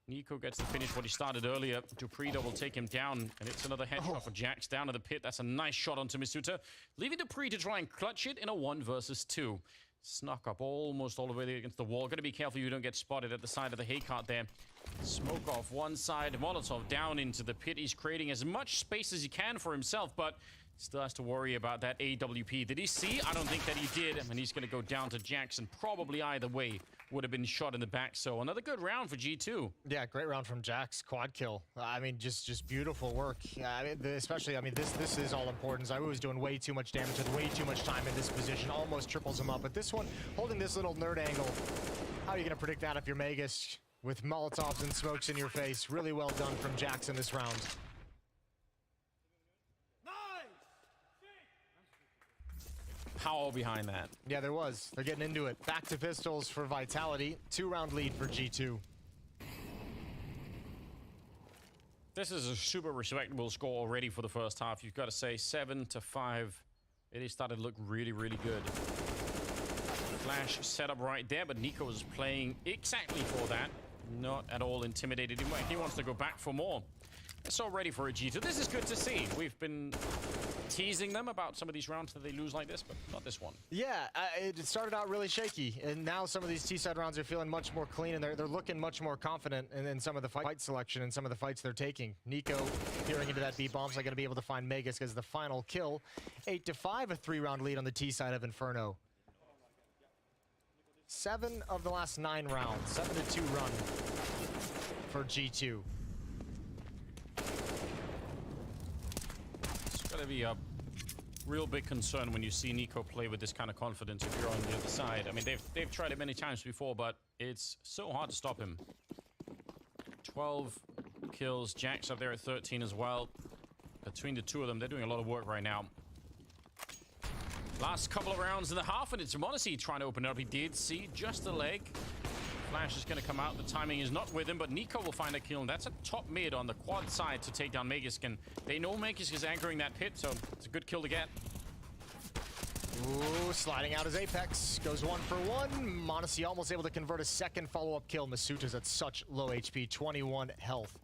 Nico gets to finish what he started earlier. Dupree will take him down, and it's another headshot for Jax down to the pit. That's a nice shot onto Masuta, leaving Dupree to try and clutch it in a 1 versus 2. Snuck up almost all the way against the wall. Got to be careful you don't get spotted at the side of the hay cart there. Smoke off one side, Molotov down into the pit. He's creating as much space as he can for himself, but still has to worry about that AWP. Did he see? I don't think that he did. And he's going to go down to Jackson. Probably either way would have been shot in the back. So another good round for G2. Yeah, great round from Jax. Quad kill. I mean, just beautiful work. Especially, I mean, this is all important. Zabu was doing way too much damage with way too much time in this position. Almost triples him up. But this one, holding this little nerd angle. How are you going to predict that if you're Magus with Molotovs and smokes in your face? Really well done from Jax in this round. Power behind that. Yeah, there was. They're getting into it. Back to pistols for Vitality. 2-round lead for G2. This is a super respectable score already for the first half. You've got to say 7-5. It is started to look really, really good. Flash set up right there, but Nico is playing exactly for that. Not at all intimidated. He wants to go back for more. So ready for a G2. This is good to see. We've been teasing them about some of these rounds that they lose like this, but not this one. Yeah, it started out really shaky, and now some of these T-side rounds are feeling much more clean, and they're looking much more confident in some of the fight selection and some of the fights they're taking. Nico peering into that B-bomb's not going to be able to find Magus because the final kill. 8-5, a 3-round lead on the T-side of Inferno. 7 of the last 9 rounds. 7-2 run for G2. It's got to be a real big concern when you see Nico play with this kind of confidence if you're on the other side. I mean, they've tried it many times before, but it's so hard to stop him. 12 kills. Jack's up there at 13 as well. Between the two of them, they're doing a lot of work right now. Last couple of rounds in the half, and it's Monacy trying to open it up. He did see just a leg. Flash is going to come out. The timing is not with him, but Nico will find a kill, and that's a top mid on the quad side to take down Magisk, and they know Magisk is anchoring that pit, so it's a good kill to get. Ooh, sliding out his Apex. Goes 1 for 1. Monacy almost able to convert a second follow-up kill. Masuta's at such low HP, 21 health.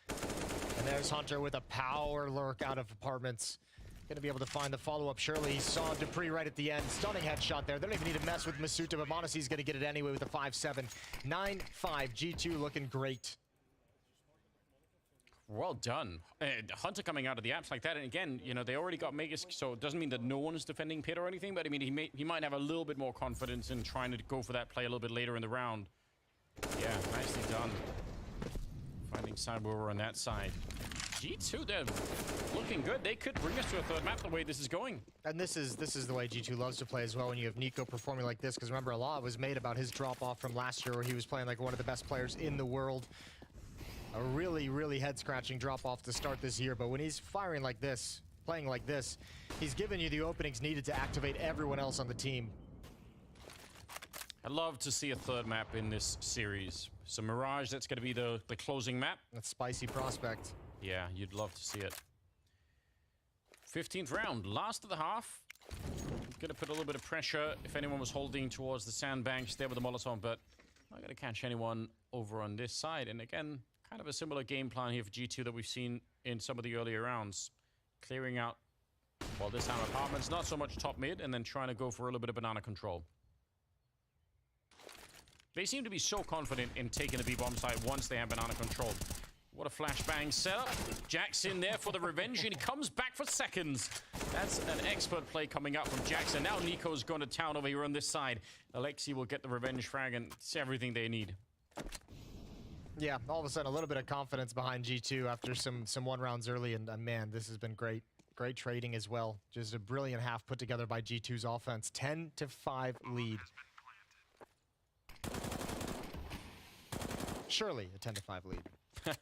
And there's Hunter with a power lurk out of apartments. Gonna be able to find the follow-up. Surely he saw Dupree right at the end. Stunning headshot there. They don't even need to mess with Masuta, but Monacy's gonna get it anyway with a 5-7. 9-5. G2 looking great. Well done. Hunter coming out of the apps like that, and again, you know, they already got Magisk, so it doesn't mean that no one is defending pit or anything, but I mean, he might have a little bit more confidence in trying to go for that play a little bit later in the round. Yeah, nicely done. Finding Cyber on that side. G2, they're looking good. They could bring us to a third map the way this is going. And this is the way G2 loves to play as well when you have Nico performing like this, because remember, a lot was made about his drop-off from last year where he was playing like one of the best players in the world. A really, really head-scratching drop-off to start this year, but when he's firing like this, playing like this, he's giving you the openings needed to activate everyone else on the team. I'd love to see a third map in this series. So Mirage, that's going to be the closing map. That's spicy prospect. Yeah, you'd love to see it. 15th round, last of the half. Gonna put a little bit of pressure if anyone was holding towards the sandbanks there with the Molotov, but not gonna catch anyone over on this side. And again, kind of a similar game plan here for G2 that we've seen in some of the earlier rounds. Clearing out, well, this time apartments, not so much top mid, and then trying to go for a little bit of banana control. They seem to be so confident in taking the B-bomb side once they have banana control. What a flashbang setup. Jack's in there for the revenge, and he comes back for seconds. That's an expert play coming up from Jackson. Now Nico's going to town over here on this side. Alexi will get the revenge frag, and it's everything they need. Yeah, all of a sudden, a little bit of confidence behind G2 after some 1 rounds early, and man, this has been great. Great trading as well. Just a brilliant half put together by G2's offense. 10-5 lead. Surely a 10-5 lead.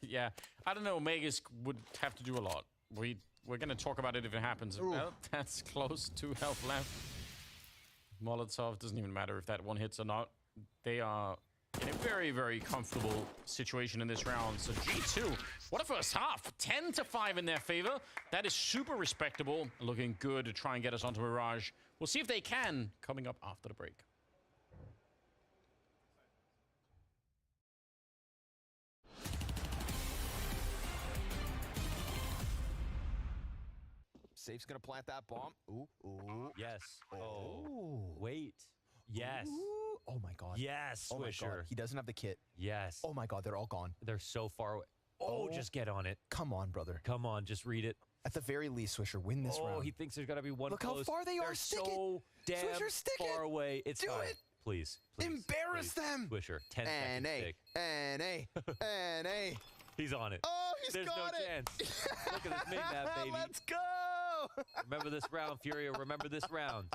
Yeah, I don't know. Magisk would have to do a lot. We're going to talk about it if it happens. Well, that's close. 2 health left. Molotov, doesn't even matter if that one hits or not. They are in a very, very comfortable situation in this round. So G2, what a first half. 10-5 in their favor. That is super respectable. Looking good to try and get us onto Mirage. We'll see if they can coming up after the break. Safe's gonna plant that bomb. Ooh, ooh. Yes. Oh. Ooh. Wait. Yes. Ooh. Oh my god. Yes, Oh my god. Swisher. He doesn't have the kit. Yes. Oh my god, they're all gone. They're so far away. Oh, just get on it. Come on, brother. Come on, just read it. At the very least, Swisher, win this round. Oh, he thinks there's got to be one Look close. how far they are. They're Stick so it. damn Swisher, stick far it. away. It's Do fine. it. Please. Embarrass them. Swisher, 10 seconds. NA. NA. NA. He's on it. Oh, he's There's got no it. chance. Look at this map, baby. Let's go. Remember this round, Furia. Remember this round.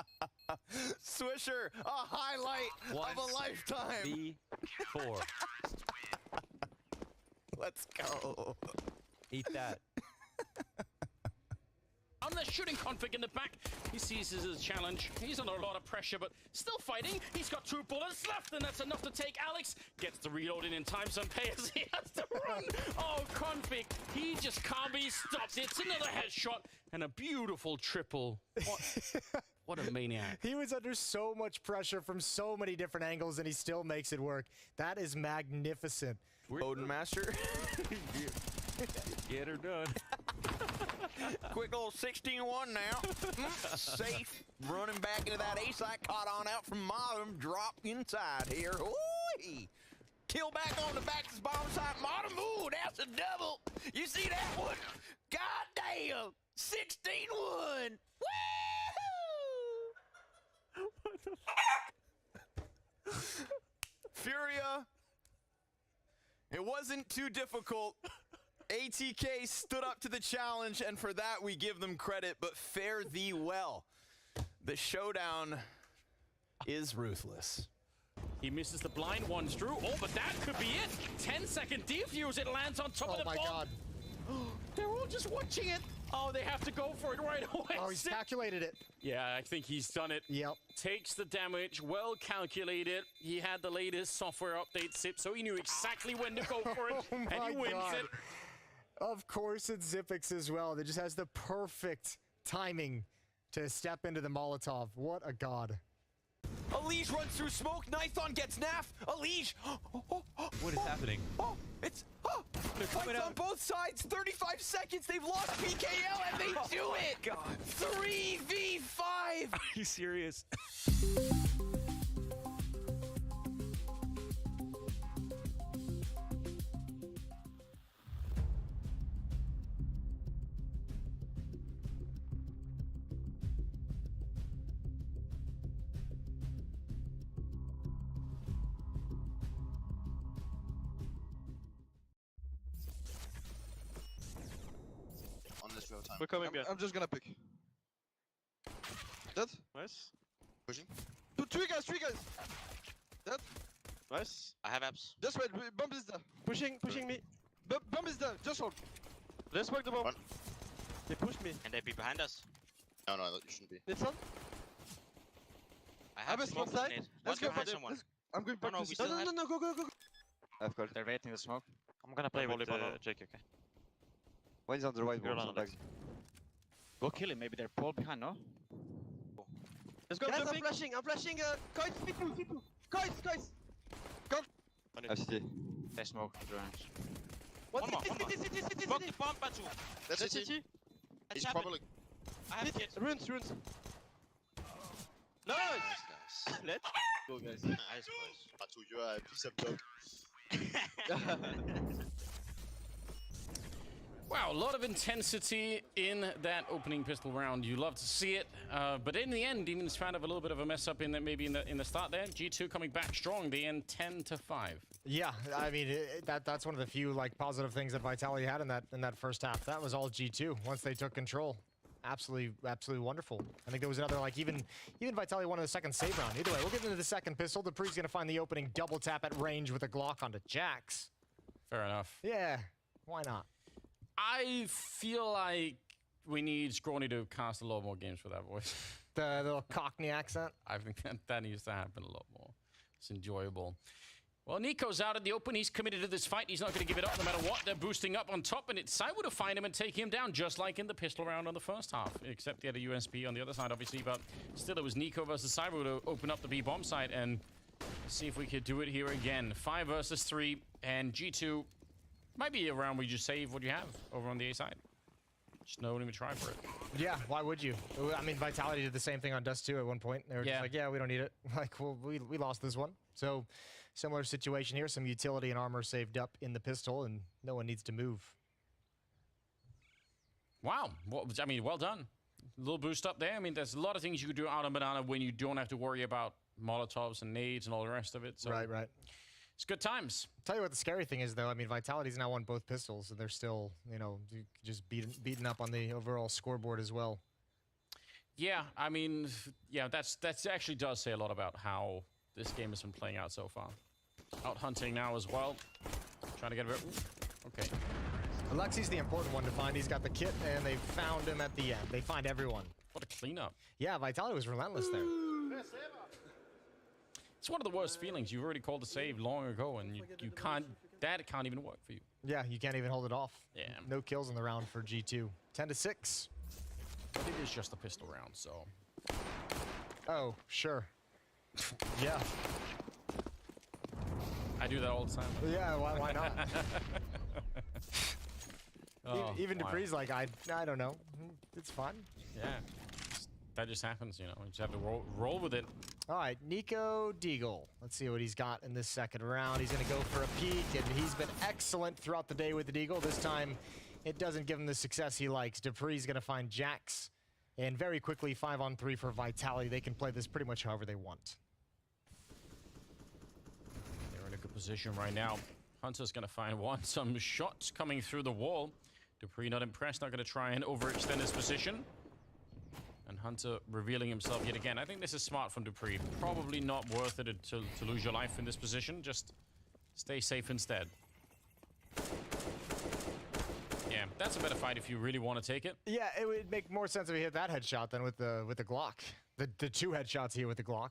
Swisher, a highlight of a lifetime. V4. Let's go. Eat that. On the shooting config in the back, he sees this as a challenge. He's under a lot of pressure, but still fighting. He's got 2 bullets left, and that's enough to take Alex. Gets the reloading in time, some payers. He has to run. Oh, config. He just can't be stopped. It's another headshot and a beautiful triple. What a maniac. He was under so much pressure from so many different angles, and he still makes it work. That is magnificent. Odin Master. Get her done. Quick little 16-1 now. Safe. Running back into that ace I caught on out from Modem. Drop inside here. Ooh-wee. Kill back on the back to bomb side. Modem. Ooh, that's a double. You see that one? God damn. 16-1. Woo! Furia. It wasn't too difficult. ATK stood up to the challenge, and for that we give them credit, but fare thee well. The showdown is ruthless. He misses the blind ones, Drew. Oh, but that could be it. 10-second defuse. It lands on top of the bomb. Oh my god. They're all just watching it. Oh, they have to go for it right away. Oh, he's calculated it. Yeah, I think he's done it. Yep. Takes the damage, well calculated. He had the latest software update SIP, so he knew exactly when to go for it, Oh and my he wins God. it. Of course, it's Zipix as well. That just has the perfect timing to step into the Molotov. What a god. Alige runs through smoke. Nython gets naff. Alige. What is happening? Oh, it's fights on both sides. 35 seconds. They've lost PKL and they do it. God. 3v5. Are you serious? Real time. We're coming back. I'm just gonna pick. Dead. Nice. Pushing. Three guys. Dead. Nice. I have apps. Just wait. Bomb is there. Pushing me. Bomb is there. Just hold. Let's work the bomb. One. They pushed me. Can they be behind us? No, you shouldn't be. It's on. I have a smoke smoke side. grenade. Let's One go behind for someone. I'm going back no, to we the still have- No, go. I've got it. They're waiting to smoke. I'm gonna play with Jake, okay? One's on the right You're wall. on Alex. Go kill him. Maybe they're pulled behind, no? Let's go, Guys, I'm jumping. flashing, Kites, C2. Kites. FCT. They smoke. One more. City. Smoke the bomb, Batu. That's Let's it. CT. He's probably. I have kit. Runes. Nice! Nice. Let's go, guys. Nice, boys. Batu, you are a piece of dog. Wow, a lot of intensity in that opening pistol round. You love to see it, but in the end, Demons found a little bit of a mess up in maybe in the start there. G2 coming back strong. The end 10-5. Yeah, I mean that's one of the few like positive things that Vitality had in that first half. That was all G2 once they took control. Absolutely wonderful. I think there was another like even Vitality won in the second save round. Either way, we'll get into the second pistol. Dupree's gonna find the opening double tap at range with a Glock onto Jax. Fair enough. Yeah, why not? I feel like we need Scrawny to cast a lot more games for that voice. The little Cockney accent. I think that needs to happen a lot more. It's enjoyable. Well, Nico's out in the open. He's committed to this fight. He's not going to give it up no matter what. They're boosting up on top, and it's Cyber to find him and take him down, just like in the pistol round on the first half, except he had a USP on the other side, obviously. But still, it was Nico versus Cyber to open up the B-bomb site, and see if we could do it here again. 5 versus 3, and G2 might be a round where you just save what you have over on the A side. Just don't even try for it. Yeah, why would you? I mean, Vitality did the same thing on Dust 2 at one point. They were just like, yeah, we don't need it. Like, well, we lost this one. So, similar situation here. Some utility and armor saved up in the pistol, and no one needs to move. Wow. Well, I mean, well done. A little boost up there. I mean, there's a lot of things you could do out on Banana when you don't have to worry about Molotovs and nades and all the rest of it. So Right, right. It's good times. Tell you what the scary thing is, though. I mean, Vitality's now won both pistols, and they're still, you know, just beaten up on the overall scoreboard as well. Yeah, I mean, yeah, that's actually does say a lot about how this game has been playing out so far. Out hunting now as well. Trying to get a bit... Okay. Alexi's the important one to find. He's got the kit, and they found him at the end. They find everyone. What a cleanup. Yeah, Vitality was relentless there. It's one of the worst feelings. You've already called a save long ago, and you can't... That can't even work for you. Yeah, you can't even hold it off. Yeah. No kills in the round for G2. 10-6. But it is just a pistol round, so... Oh, sure. Yeah. I do that all the time. Yeah, why not? Oh, Even wow. Dupree's like, I don't know. It's fun. Yeah. That just happens, you know. You just have to roll with it. All right, Nico Deagle. Let's see what he's got in this second round. He's going to go for a peek, and he's been excellent throughout the day with the Deagle. This time, it doesn't give him the success he likes. Dupree's going to find Jax, and very quickly, 5-on-3 for Vitality. They can play this pretty much however they want. They're in a good position right now. Hunter's going to find one. Some shots coming through the wall. Dupree not impressed, not going to try and overextend his position. And Hunter revealing himself yet again. I think this is smart from Dupree. Probably not worth it to lose your life in this position. Just stay safe instead. Yeah, that's a better fight if you really want to take it. Yeah, it would make more sense if he hit that headshot than with the Glock. The two headshots here with the Glock.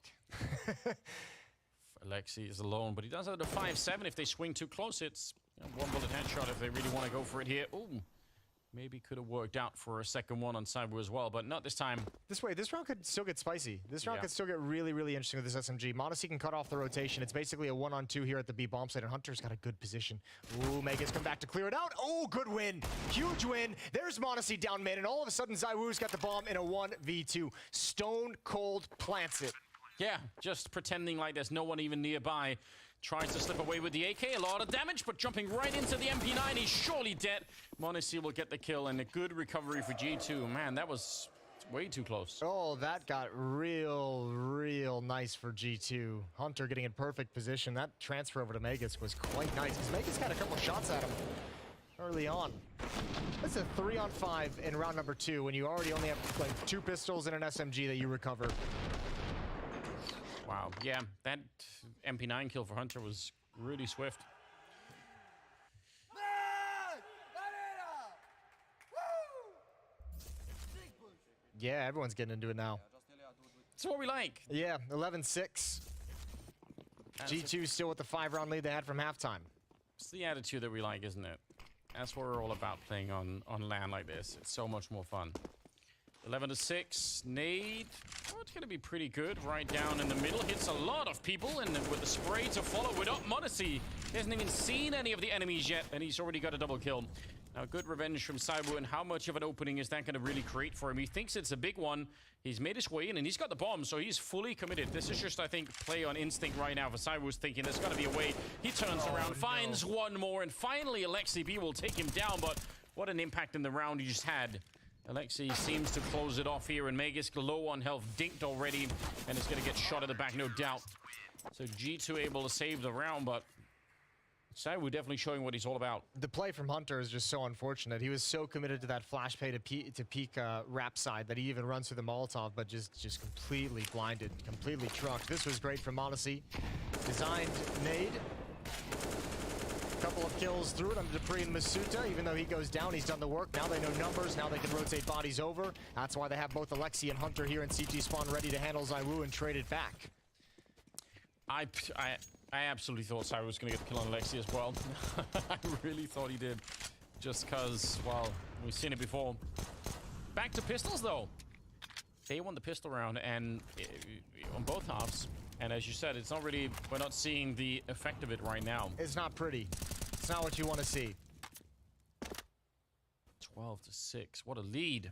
Alexi is alone, but he does have the 5-7. If they swing too close, it's one bullet headshot if they really want to go for it here. Ooh. Maybe could have worked out for a second one on Cyber as well, but not this time. This round could still get spicy. This round Yeah. could still get really, really interesting with this SMG. Modesty can cut off the rotation. It's basically a 1-on-2 here at the B bomb site, and Hunter's got a good position. Ooh, Mega's come back to clear it out. Oh, good win. Huge win. There's Modesty down mid, and all of a sudden, Zywoo's got the bomb in a 1v2. Stone cold plants it. Yeah, just pretending like there's no one even nearby. Tries to slip away with the AK, a lot of damage, but jumping right into the MP9, he's surely dead. Monacy will get the kill, and a good recovery for G2. Man, that was way too close. Oh, that got real nice for G2. Hunter getting in perfect position. That transfer over to Megas was quite nice, because Megas got a couple shots at him early on. That's a 3-on-5 in round number 2, when you already only have like 2 pistols and an SMG that you recover. Wow, yeah, that MP9 kill for Hunter was really swift. Yeah, everyone's getting into it now. That's what we like. Yeah, 11-6. G2 still with the 5-round lead they had from halftime. It's the attitude that we like, isn't it? That's what we're all about, playing on land like this. It's so much more fun. 11-6. Nade. Oh, it's going to be pretty good. Right down in the middle. Hits a lot of people. And with the spray to follow it up, Modesty hasn't even seen any of the enemies yet. And he's already got a double kill. Now, good revenge from Saibu. And how much of an opening is that going to really create for him? He thinks it's a big one. He's made his way in. And he's got the bomb. So he's fully committed. This is just, I think, play on instinct right now for Saibu's thinking there's got to be a way. He turns around, finds one more. And finally, Alexi B will take him down. But what an impact in the round he just had. Alexi seems to close it off here, and Megas low on health, dinked already, and is going to get shot at the back, no doubt. So G2 able to save the round, but Saiwu definitely showing what he's all about. The play from Hunter is just so unfortunate. He was so committed to that flash pay to peek wrap side that he even runs through the Molotov, but just completely blinded, completely trucked. This was great from Modesty. Designed nade. Couple of kills through it on Dupree and Masuta. Even though he goes down, he's done the work. Now they know numbers. Now they can rotate bodies over. That's why they have both Alexi and Hunter here in CT spawn ready to handle Zywoo and trade it back. I absolutely thought Saiwu was going to get the kill on Alexi as well. I really thought he did. Just because, well, we've seen it before. Back to pistols, though. They won the pistol round and on both halves. And as you said, it's not really, we're not seeing the effect of it right now. It's not pretty. It's not what you want to see. 12-6. What a lead.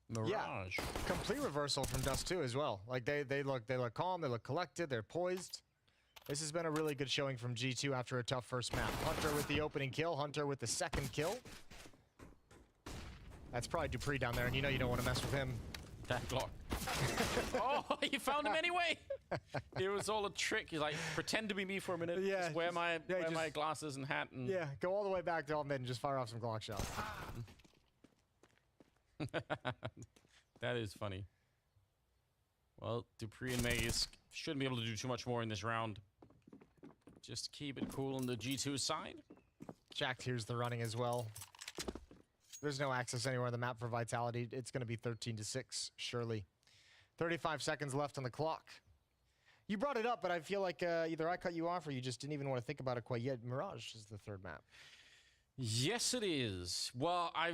Mirage. Yeah. Complete reversal from Dust 2 as well. Like they look calm, they look collected, they're poised. This has been a really good showing from G2 after a tough first map. Hunter with the opening kill, Hunter with the second kill. That's probably Dupree down there, and you know you don't want to mess with him. That Glock. Oh, you found him anyway. It was all a trick. He's like, pretend to be me for a minute. Yeah, Just wear my just- my glasses and hat. And Yeah, go all the way back to all mid and just fire off some Glock shots. That is funny. Well, Dupree and Maze shouldn't be able to do too much more in this round. Just keep it cool on the G2 side. Jax here's the running as well. There's no access anywhere on the map for Vitality. It's going to be 13-6, surely. 35 seconds left on the clock. You brought it up, but I feel like either I cut you off or you just didn't even want to think about it quite yet. Mirage is the third map. Yes, it is. Well, I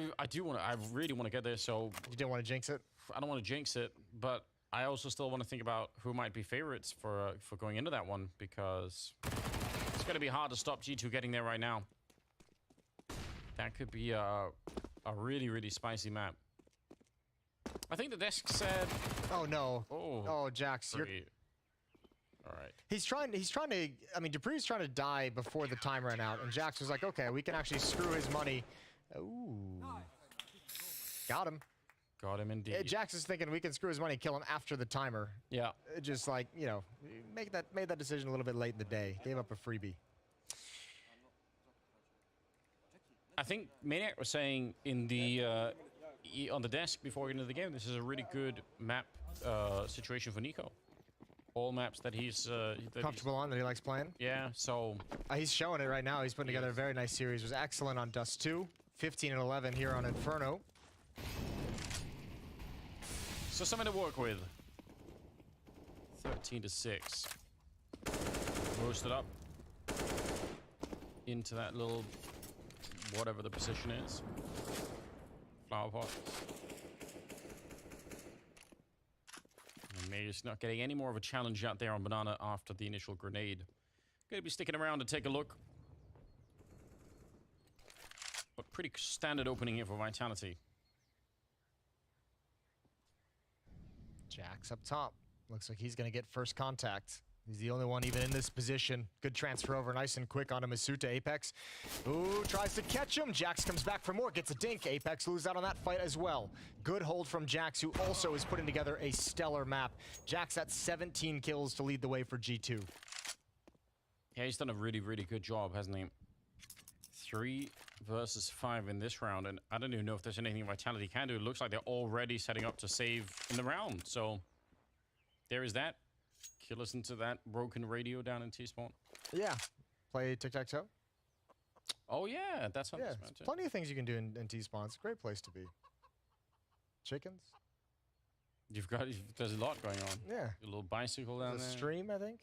really want to get there, so You didn't want to jinx it? I don't want to jinx it, but I also still want to think about who might be favorites for going into that one, because it's going to be hard to stop G2 getting there right now. That could be a really, really spicy map. I think the desk said... Oh, no. Oh, Oh, Jax, you're... great. All right. He's trying to, I mean, Dupree's trying to die before the time ran out, and Jax was like, okay, we can actually screw his money. Ooh. Got him. Got him indeed. Jax is thinking we can screw his money, kill him after the timer. Yeah. Just like, you know, made that decision a little bit late in the day. Gave up a freebie. I think Maniac was saying in the on the desk before we get into the game, this is a really good map situation for Nico. All maps that he's Comfortable on, that he likes playing. Yeah, so He's showing it right now. He's putting together a very nice series. Was excellent on Dust 2. 15 and 11 here on Inferno. so something to work with. 13-6. Roasted up into that little whatever the position is. Flower pot. And Mayor's not getting any more of a challenge out there on Banana after the initial grenade. Gonna be sticking around to take a look. But pretty standard opening here for Vitality. Jax up top. Looks like he's going to get first contact. He's the only one even in this position. Good transfer over, nice and quick onto Masuta. Apex. Ooh, tries to catch him. Jax comes back for more, gets a dink. Apex loses out on that fight as well. Good hold from Jax, who also is putting together a stellar map. Jax at 17 kills to lead the way for G2. Yeah, he's done a really, really good job, hasn't he? 3 versus 5 in this round, and I don't even know if there's anything Vitality can do. It looks like they're already setting up to save in the round, so there is that. Killers into that broken radio down in T-spawn. Yeah. Play tic-tac-toe? Oh yeah, that's on Yeah, this there's map too. plenty of things you can do in T-spawn. It's a great place to be. Chickens? There's a lot going on. Yeah. A little bicycle down The there. stream, I think.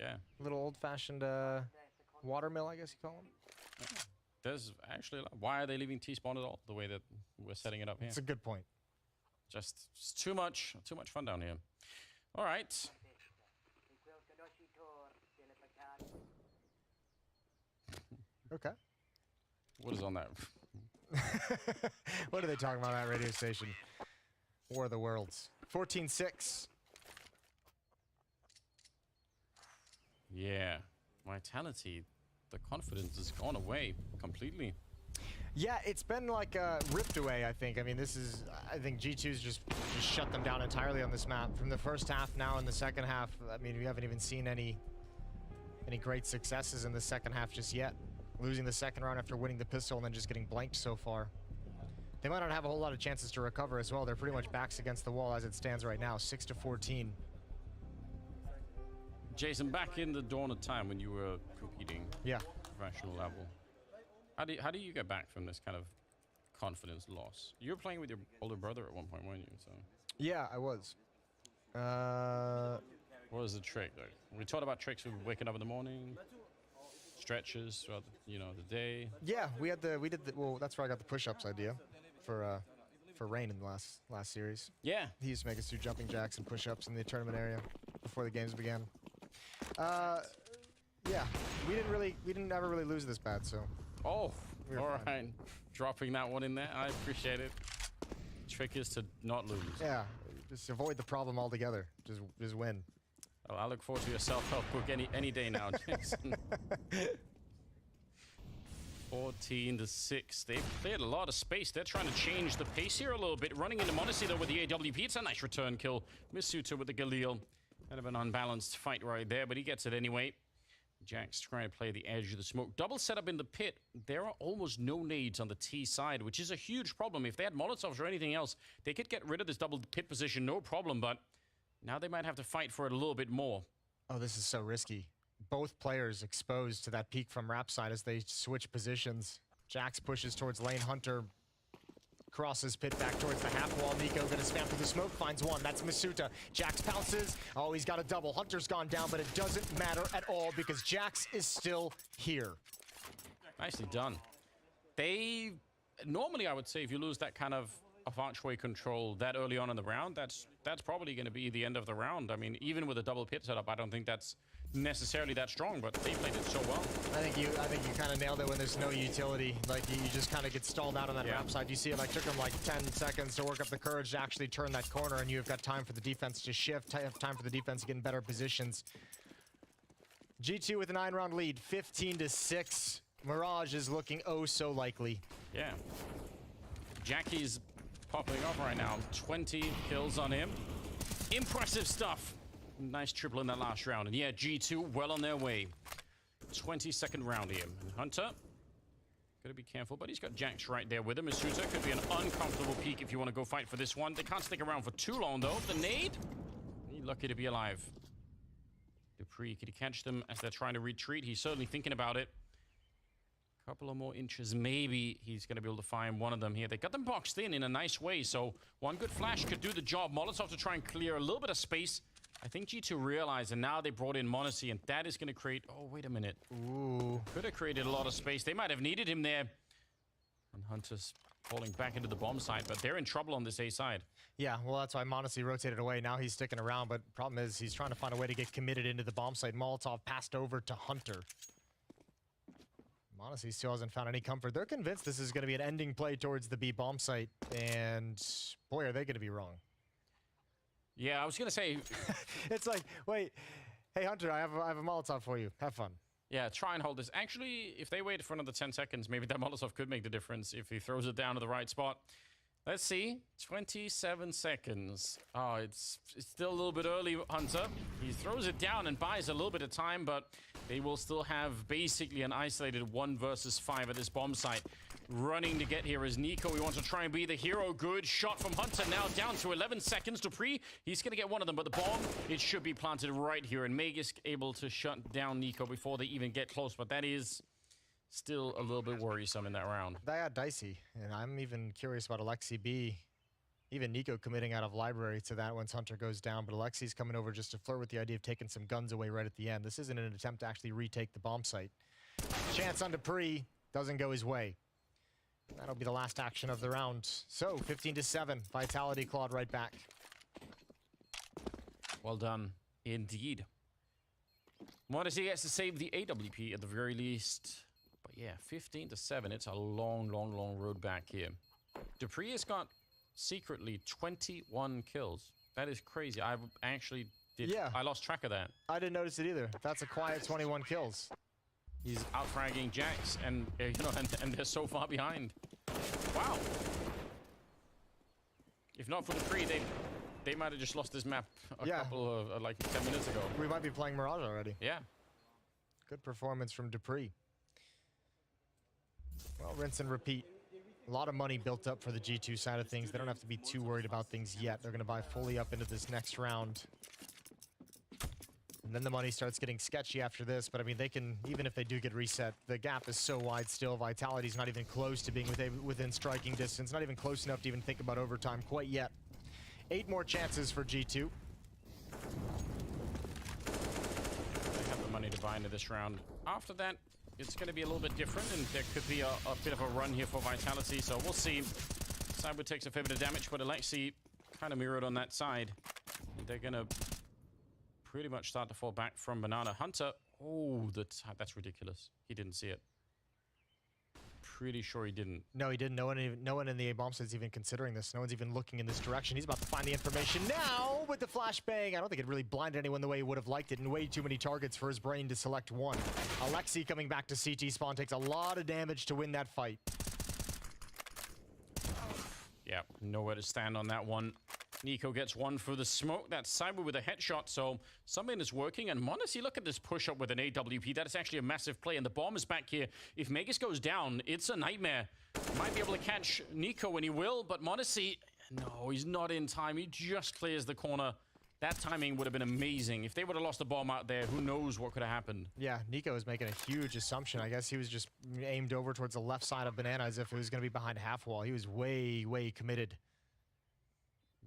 Yeah. Little old-fashioned watermill, I guess you call them. There's actually a lot. Why are they leaving T-spawn at all? The way that we're setting it up here. It's a good point. Just it's too much fun down here. All right. Okay. What is on that? What are they talking about on that radio station? War of the Worlds. 14-6. Yeah. Vitality. The confidence has gone away completely. Yeah, it's been like ripped away, I think. I mean, I think G2's just shut them down entirely on this map. From the first half now in the second half, I mean, we haven't even seen any great successes in the second half just yet. Losing the second round after winning the pistol and then just getting blanked so far. They might not have a whole lot of chances to recover as well. They're pretty much backs against the wall as it stands right now, 6-14. Jason, back in the dawn of time when you were competing, Yeah. professional level, how do you get back from this kind of confidence loss? You were playing with your older brother at one point, weren't you? So Yeah, I was. what was the trick? Like, we talked about tricks of waking up in the morning, stretches throughout the day. Yeah, well, that's where I got the push-ups idea for Rain in the last series. Yeah. He used to make us do jumping jacks and push-ups in the tournament area before the games began. Yeah, we didn't ever really lose this bad, so Oh, We were All fine. right. Dropping that one in there. I appreciate it. Trick is to not lose. Yeah, just avoid the problem altogether. Just win. Oh, I look forward to your self-help book any day now, Jason. 14-6. They've cleared a lot of space. They're trying to change the pace here a little bit. Running into Modesty, though, with the AWP. It's a nice return kill. Misuta with the Galil. Kind of an unbalanced fight right there, but he gets it anyway. Jack's trying to play the edge of the smoke. Double setup in the pit. There are almost no nades on the T side, which is a huge problem. If they had Molotovs or anything else, they could get rid of this double pit position, no problem, but now they might have to fight for it a little bit more. Oh, this is so risky. Both players exposed to that peek from Rap side as they switch positions. Jax pushes towards lane. Hunter crosses pit back towards the half wall. Nico gonna spam through the smoke, finds one. That's Masuta. Jax pounces. Oh, he's got a double. Hunter's gone down, but it doesn't matter at all because Jax is still here. Nicely done. They normally, I would say, if you lose that kind of archway control that early on in the round, that's probably going to be the end of the round. I mean, even with a double pit setup, I don't think that's necessarily that strong, but they played it so well. I think you kind of nailed it when there's no utility. Like you just kind of get stalled out on that Rap side. You see it like took them like 10 seconds to work up the courage to actually turn that corner, and you've got time for the defense to shift, have time for the defense to get in better positions. G2 with a 9-round lead, 15-6. Mirage is looking oh so likely. Yeah. Jackie's popping off right now. 20 kills on him. Impressive stuff. Nice triple in that last round. And yeah, G2 well on their way. 22nd round here. And Hunter, gotta be careful, but he's got Jax right there with him. Masuta could be an uncomfortable peak if you want to go fight for this one. They can't stick around for too long, though. The nade, he's lucky to be alive. Dupree, could he catch them as they're trying to retreat? He's certainly thinking about it. Couple of more inches, maybe he's going to be able to find one of them here. They got them boxed in a nice way, so one good flash could do the job. Molotov to try and clear a little bit of space. I think G2 realized, and now they brought in Monacy, and that is going to create... Oh, wait a minute. Ooh. Could have created a lot of space. They might have needed him there. And Hunter's falling back into the bomb side, but they're in trouble on this A side. Yeah, well, that's why Monacy rotated away. Now he's sticking around, but problem is he's trying to find a way to get committed into the bomb site. Molotov passed over to Hunter. Monacy still hasn't found any comfort. They're convinced this is going to be an ending play towards the B bomb site, and boy, are they going to be wrong. Yeah, I was going to say... It's like, wait, hey, Hunter, I have a Molotov for you. Have fun. Yeah, try and hold this. Actually, if they wait for another 10 seconds, maybe that Molotov could make the difference if he throws it down to the right spot. Let's see. 27 seconds. Oh, it's still a little bit early, Hunter. He throws it down and buys a little bit of time, but they will still have basically an isolated 1 versus 5 at this bomb site. Running to get here is Nico. He wants to try and be the hero. Good shot from Hunter. Now down to 11 seconds. Dupree, he's going to get one of them, but the bomb, it should be planted right here. And Magus able to shut down Nico before they even get close, but that is still a little bit worrisome in that round. That got dicey, and I'm even curious about Alexi B. Even Nico committing out of library to that once Hunter goes down, but Alexi's coming over just to flirt with the idea of taking some guns away right at the end. This isn't an attempt to actually retake the bomb site. Chance on Dupree doesn't go his way. That'll be the last action of the round. So, 15-7, Vitality clawed right back. Well done, indeed. Modesty gets to save the AWP at the very least. But yeah, 15-7, it's a long, long, long road back here. Dupree has got secretly 21 kills. That is crazy. I actually did. Yeah. I lost track of that. I didn't notice it either. That's a quiet 21 kills. He's out-fragging Jax, and you know, and they're so far behind. Wow. If not for Dupree, they might have just lost this map a couple of like 10 minutes ago. We might be playing Mirage already. Yeah. Good performance from Dupree. Well, rinse and repeat. A lot of money built up for the G2 side of things. They don't have to be too worried about things yet. They're going to buy fully up into this next round. And then the money starts getting sketchy after this. But, I mean, they can, even if they do get reset, the gap is so wide still. Vitality's not even close to being within striking distance. Not even close enough to even think about overtime quite yet. 8 more chances for G2. They have the money to buy into this round. After that, it's going to be a little bit different, and there could be a bit of a run here for Vitality, so we'll see. Cyber takes a fair bit of damage, but Alexi kind of mirrored on that side. They're going to pretty much start to fall back from Banana. Hunter, oh, that's ridiculous. He didn't see it. pretty sure he didn't. No, he didn't. No one in the A-bomb site's even considering this. No one's even looking in this direction. He's about to find the information now with the flashbang. I don't think it really blinded anyone the way he would have liked it, and way too many targets for his brain to select one. Alexi coming back to CT spawn takes a lot of damage to win that fight. Yeah, nowhere to stand on that one. Nico gets one for the smoke. That's Cyber with a headshot, so something is working. And Monacy, look at this push-up with an AWP. That is actually a massive play, and the bomb is back here. If Magus goes down, it's a nightmare. Might be able to catch Nico, and he will, but Monacy, no, he's not in time. He just clears the corner. That timing would have been amazing. If they would have lost the bomb out there, who knows what could have happened. Yeah, Nico was making a huge assumption. I guess he was just aimed over towards the left side of Banana as if it was going to be behind half wall. He was way, way committed.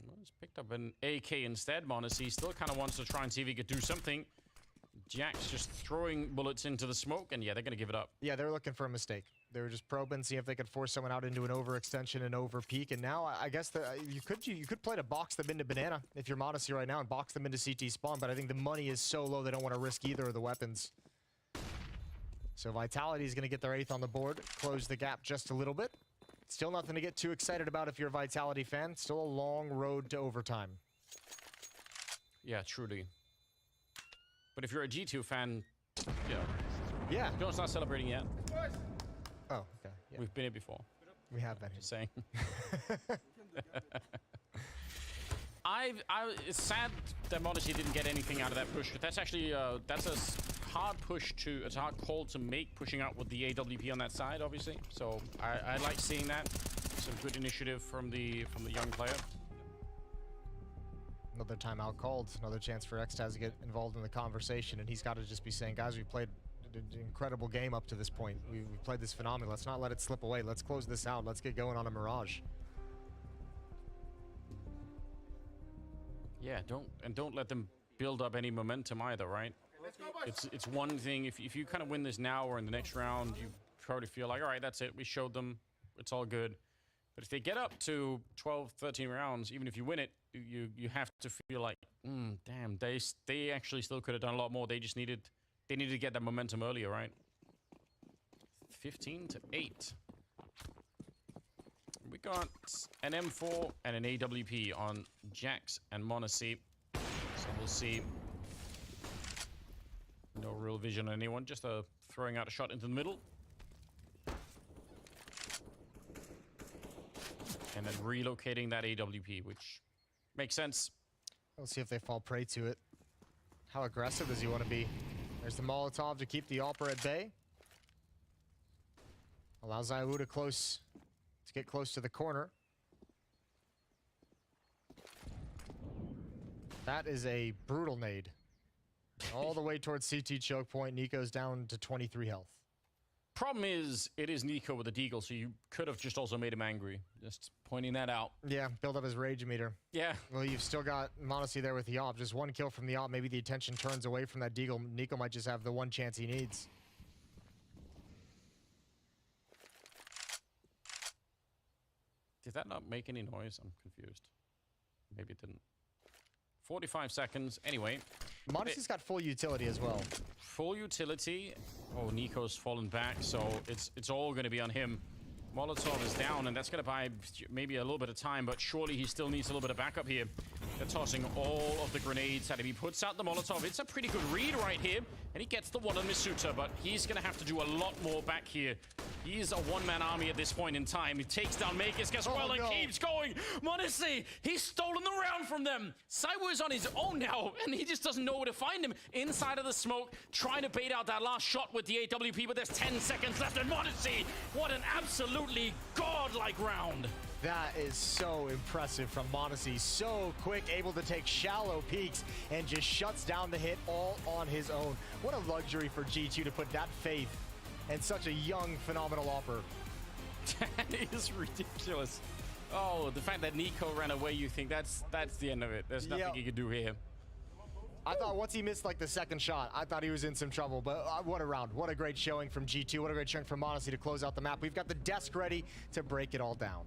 Well, he's picked up an AK instead. Monacy still kind of wants to try and see if he could do something. Jack's just throwing bullets into the smoke, and yeah, they're going to give it up. Yeah, they were looking for a mistake. They were just probing, see if they could force someone out into an overextension and over peak. And now I guess you could play to box them into Banana if you're Monacy right now and box them into CT spawn, but I think the money is so low they don't want to risk either of the weapons. So Vitality is going to get their 8th on the board, close the gap just a little bit. Still nothing to get too excited about if you're a Vitality fan. Still a long road to overtime. Yeah, truly. But if you're a G2 fan, yeah. Don't start celebrating yet. Oh, okay. Yeah. We've been here before. We have been here. Just saying. It's sad that Monacy didn't get anything out of that push. That's actually that's a hard push to, it's a hard call to make, pushing out with the AWP on that side, obviously. So I like seeing that. Some good initiative from the young player. Another timeout called. Another chance for Xtaz to get involved in the conversation, and he's got to just be saying, guys, we played an incredible game up to this point. We played this phenomenally. Let's not let it slip away. Let's close this out. Let's get going on a Mirage. Yeah, don't let them build up any momentum either, right? It's one thing if you kind of win this now or in the next round, you probably feel like, all right, that's it. We showed them. It's all good. But if they get up to 12, 13 rounds, even if you win it, you have to feel like, damn, they actually still could have done a lot more. They needed to get that momentum earlier, right? 15-8. We got an M4 and an AWP on Jax and Monacy. So we'll see. No real vision on anyone, just throwing out a shot into the middle. And then relocating that AWP, which makes sense. We'll see if they fall prey to it. How aggressive does he want to be? There's the Molotov to keep the AWPer at bay. Allows Zaiwu to get close to the corner. That is a brutal nade. All the way towards CT choke point. Nico's down to 23 health. Problem is, it is Nico with a deagle, so you could have just also made him angry. Just pointing that out. Yeah, build up his rage meter. Yeah. Well, you've still got Monacy there with the AWP. Just one kill from the AWP. Maybe the attention turns away from that deagle. Nico might just have the one chance he needs. Did that not make any noise? I'm confused. Maybe it didn't. 45 seconds. Anyway. Monacy's got full utility as well. Full utility. Oh, Nico's fallen back, so it's all going to be on him. Molotov is down, and that's going to buy maybe a little bit of time, but surely he still needs a little bit of backup here. They're tossing all of the grenades at him. He puts out the Molotov. It's a pretty good read right here, and he gets the one on Misuta, but he's going to have to do a lot more back here. He's a one-man army at this point in time. He takes down Magus, gets well, and keeps going. Monacy, he's stolen the round from them. Cyber is on his own now, and he just doesn't know where to find him. Inside of the smoke, trying to bait out that last shot with the AWP, but there's 10 seconds left, and Monacy, what an absolutely godlike round. That is so impressive from Monacy. So quick, able to take shallow peeks, and just shuts down the hit all on his own. What a luxury for G2 to put that faith and such a young, phenomenal AWPer. That is ridiculous. Oh, the fact that Nico ran away, you think that's the end of it. There's nothing he can do here. I thought once he missed like the second shot, I thought he was in some trouble, but what a round. What a great showing from G2. What a great showing from Monacy to close out the map. We've got the desk ready to break it all down.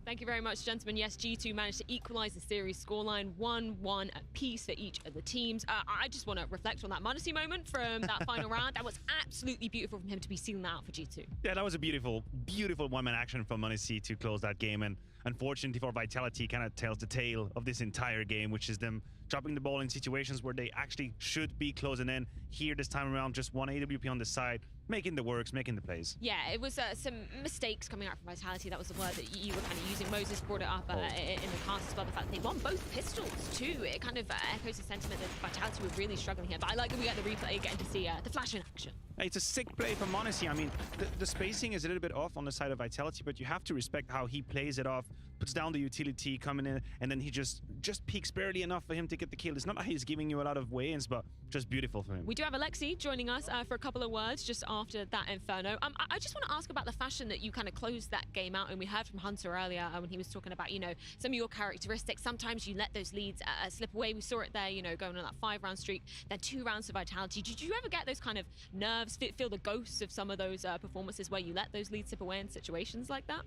Thank you very much, gentlemen. Yes, G2 managed to equalize the series scoreline 1-1 apiece for each of the teams. I just want to reflect on that m0NESY moment from that final round. That was absolutely beautiful from him to be sealing that out for G2. Yeah, that was a beautiful, beautiful one-man action from m0NESY to close that game. And unfortunately for Vitality, kind of tells the tale of this entire game, which is them dropping the ball in situations where they actually should be closing in. Here, this time around, just one AWP on the side, making the works, making the plays. Yeah, it was some mistakes coming out from Vitality. That was the word that you were kind of using. Moses brought it up in the cast as well. The fact that they won both pistols too. It kind of echoes the sentiment that Vitality were really struggling here. But I like that we get the replay, getting to see the flash in action. It's a sick play from m0NESY. I mean, the spacing is a little bit off on the side of Vitality, but you have to respect how he plays it off, puts down the utility, coming in, and then he just peaks barely enough for him to get the kill. It's not like he's giving you a lot of weigh-ins, but just beautiful for him. We do have Alexi joining us for a couple of words just after that Inferno. I just want to ask about the fashion that you kind of closed that game out, and we heard from Hunter earlier when he was talking about, you know, some of your characteristics. Sometimes you let those leads slip away. We saw it there, you know, going on that 5-round streak, then 2 rounds of Vitality. Did you ever get those kind of nerves, feel the ghosts of some of those performances where you let those leads slip away in situations like that?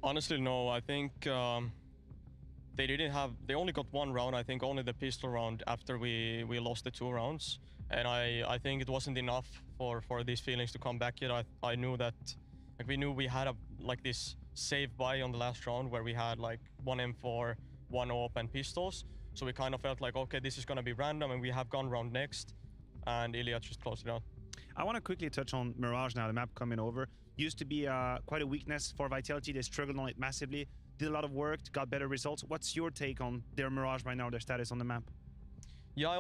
Honestly, no. I think they only got 1 round. I think only the pistol round after we lost the 2 rounds. And I think it wasn't enough for these feelings to come back yet. I knew that, like, we knew we had this save buy on the last round where we had like 1 M4, 1 AWP and pistols. So we kind of felt like, okay, this is gonna be random, and we have gone round next, and Ilya just closed it out. I want to quickly touch on Mirage now, the map coming over. Used to be quite a weakness for Vitality. They struggled on it massively, did a lot of work, got better results. What's your take on their Mirage right now, their status on the map? Yeah,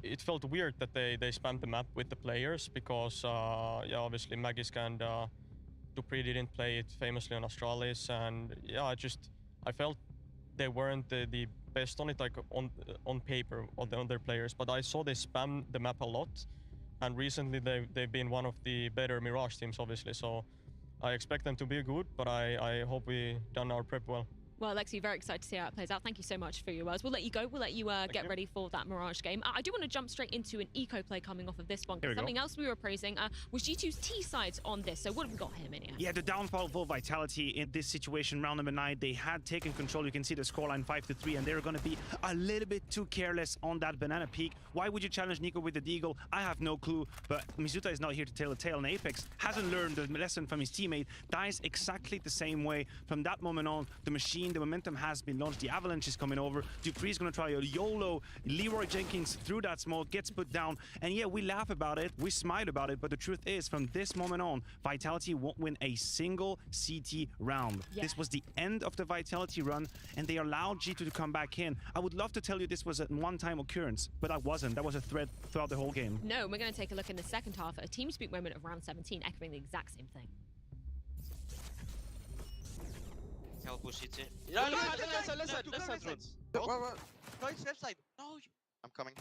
it felt weird that they spammed the map with the players because, yeah, obviously Magisk and Dupree didn't play it famously on Astralis, and yeah, I felt they weren't the best on it, like on paper, on their players, but I saw they spam the map a lot. And recently they've been one of the better Mirage teams, obviously. So I expect them to be good, but I hope we done our prep well. Well, Alexi, very excited to see how it plays out. Thank you so much for your words. We'll let you go. We'll let you get ready for that Mirage game. I do want to jump straight into an eco play coming off of this one. Something else we were praising was G2's T sides on this. So what have we got here, Minia? Yeah, the downfall for Vitality in this situation, round number 9, they had taken control. You can see the scoreline 5-3, and they're going to be a little bit too careless on that banana peak. Why would you challenge Nico with the deagle? I have no clue, but Mizuta is not here to tell the tale, and Apex hasn't learned the lesson from his teammate. Dies exactly the same way. From that moment on, the machine, the momentum has been launched. The avalanche is coming over. Dupree's gonna try a YOLO. Leroy Jenkins through that smoke, gets put down. And yeah, we laugh about it, we smile about it, but the truth is, from this moment on, Vitality won't win a single CT round. Yeah. This was the end of the Vitality run, and they allowed G2 to come back in. I would love to tell you this was a one-time occurrence, but that wasn't. That was a thread throughout the whole game. No, we're gonna take a look in the second half at a TeamSpeak moment of round 17, echoing the exact same thing. I'll push it. No, listen. What? Right, left side. No. I'm coming.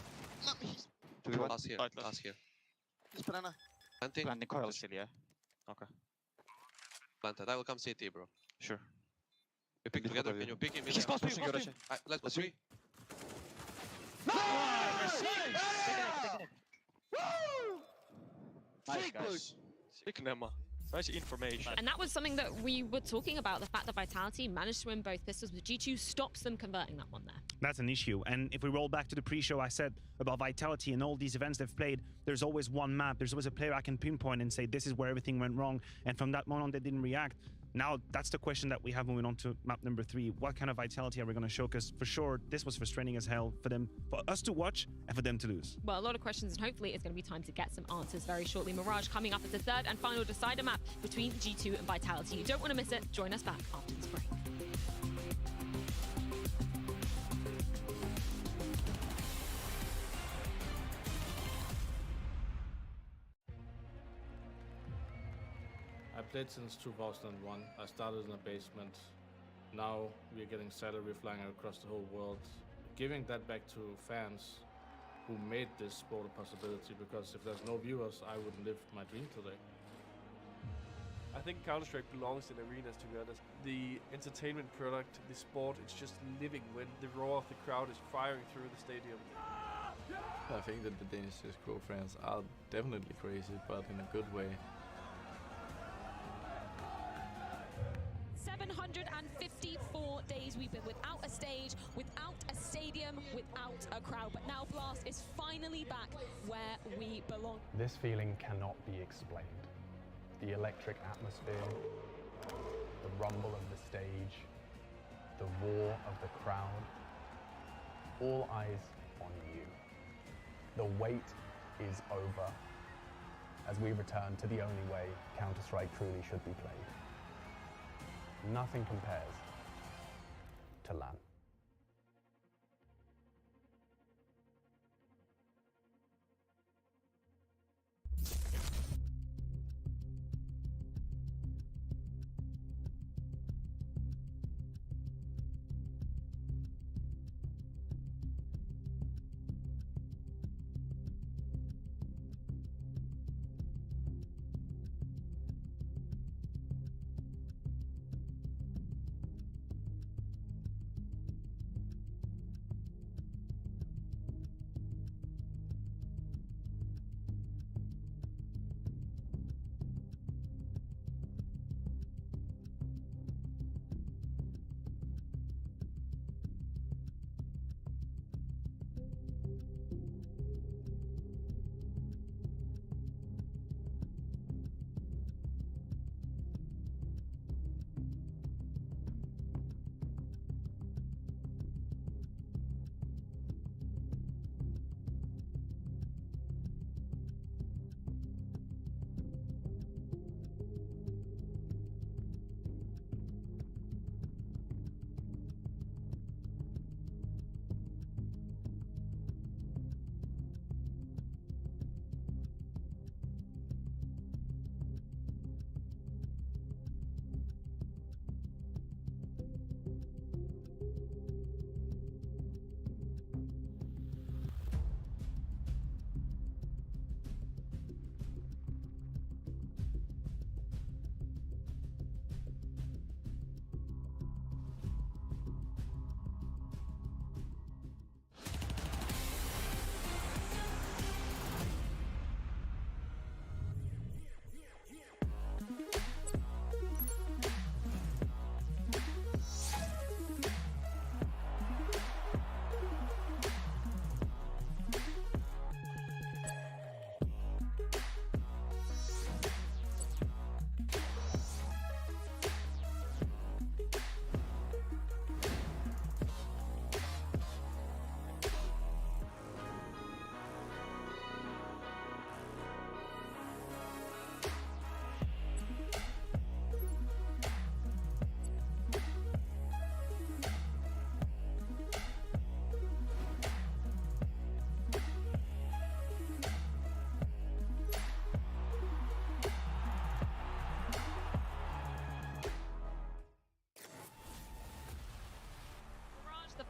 Not me. Do we want Last here. Last here. Just banana. planting? Planting coil still, yeah. Okay. Planted. I will come CT, bro. Sure. We pick together. Can you pick him? He's close to you, Let's go 3. Nice, guys. Pick Nema. Nice information. And that was something that we were talking about, the fact that Vitality managed to win both pistols, but G2 stops them converting that one there. That's an issue. And if we roll back to the pre-show, I said about Vitality and all these events they've played, there's always one map. There's always a player I can pinpoint and say, this is where everything went wrong. And from that moment on, they didn't react. Now, that's the question that we have moving on to map number 3. What kind of Vitality are we going to show? Because for sure, this was frustrating as hell for us to watch and for them to lose. Well, a lot of questions, and hopefully it's going to be time to get some answers very shortly. Mirage coming up as the third and final decider map between G2 and Vitality. You don't want to miss it. Join us back after this break. I played since 2001. I started in a basement. Now we're getting salary flying across the whole world. Giving that back to fans who made this sport a possibility, because if there's no viewers, I wouldn't live my dream today. I think Counter-Strike belongs in arenas, to be honest. The entertainment product, the sport, it's just living when the roar of the crowd is firing through the stadium. I think that the Danish CSGO fans are definitely crazy, but in a good way. 354 days we've been without a stage, without a stadium, without a crowd. But now Blast is finally back where we belong. This feeling cannot be explained. The electric atmosphere, the rumble of the stage, the roar of the crowd, all eyes on you. The wait is over as we return to the only way Counter-Strike truly should be played. Nothing compares to LAN.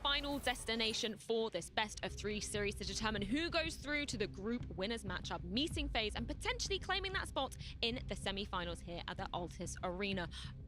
Final destination for this best of 3 series to determine who goes through to the group winners matchup, meeting phase, and potentially claiming that spot in the semi-finals here at the Altis Arena.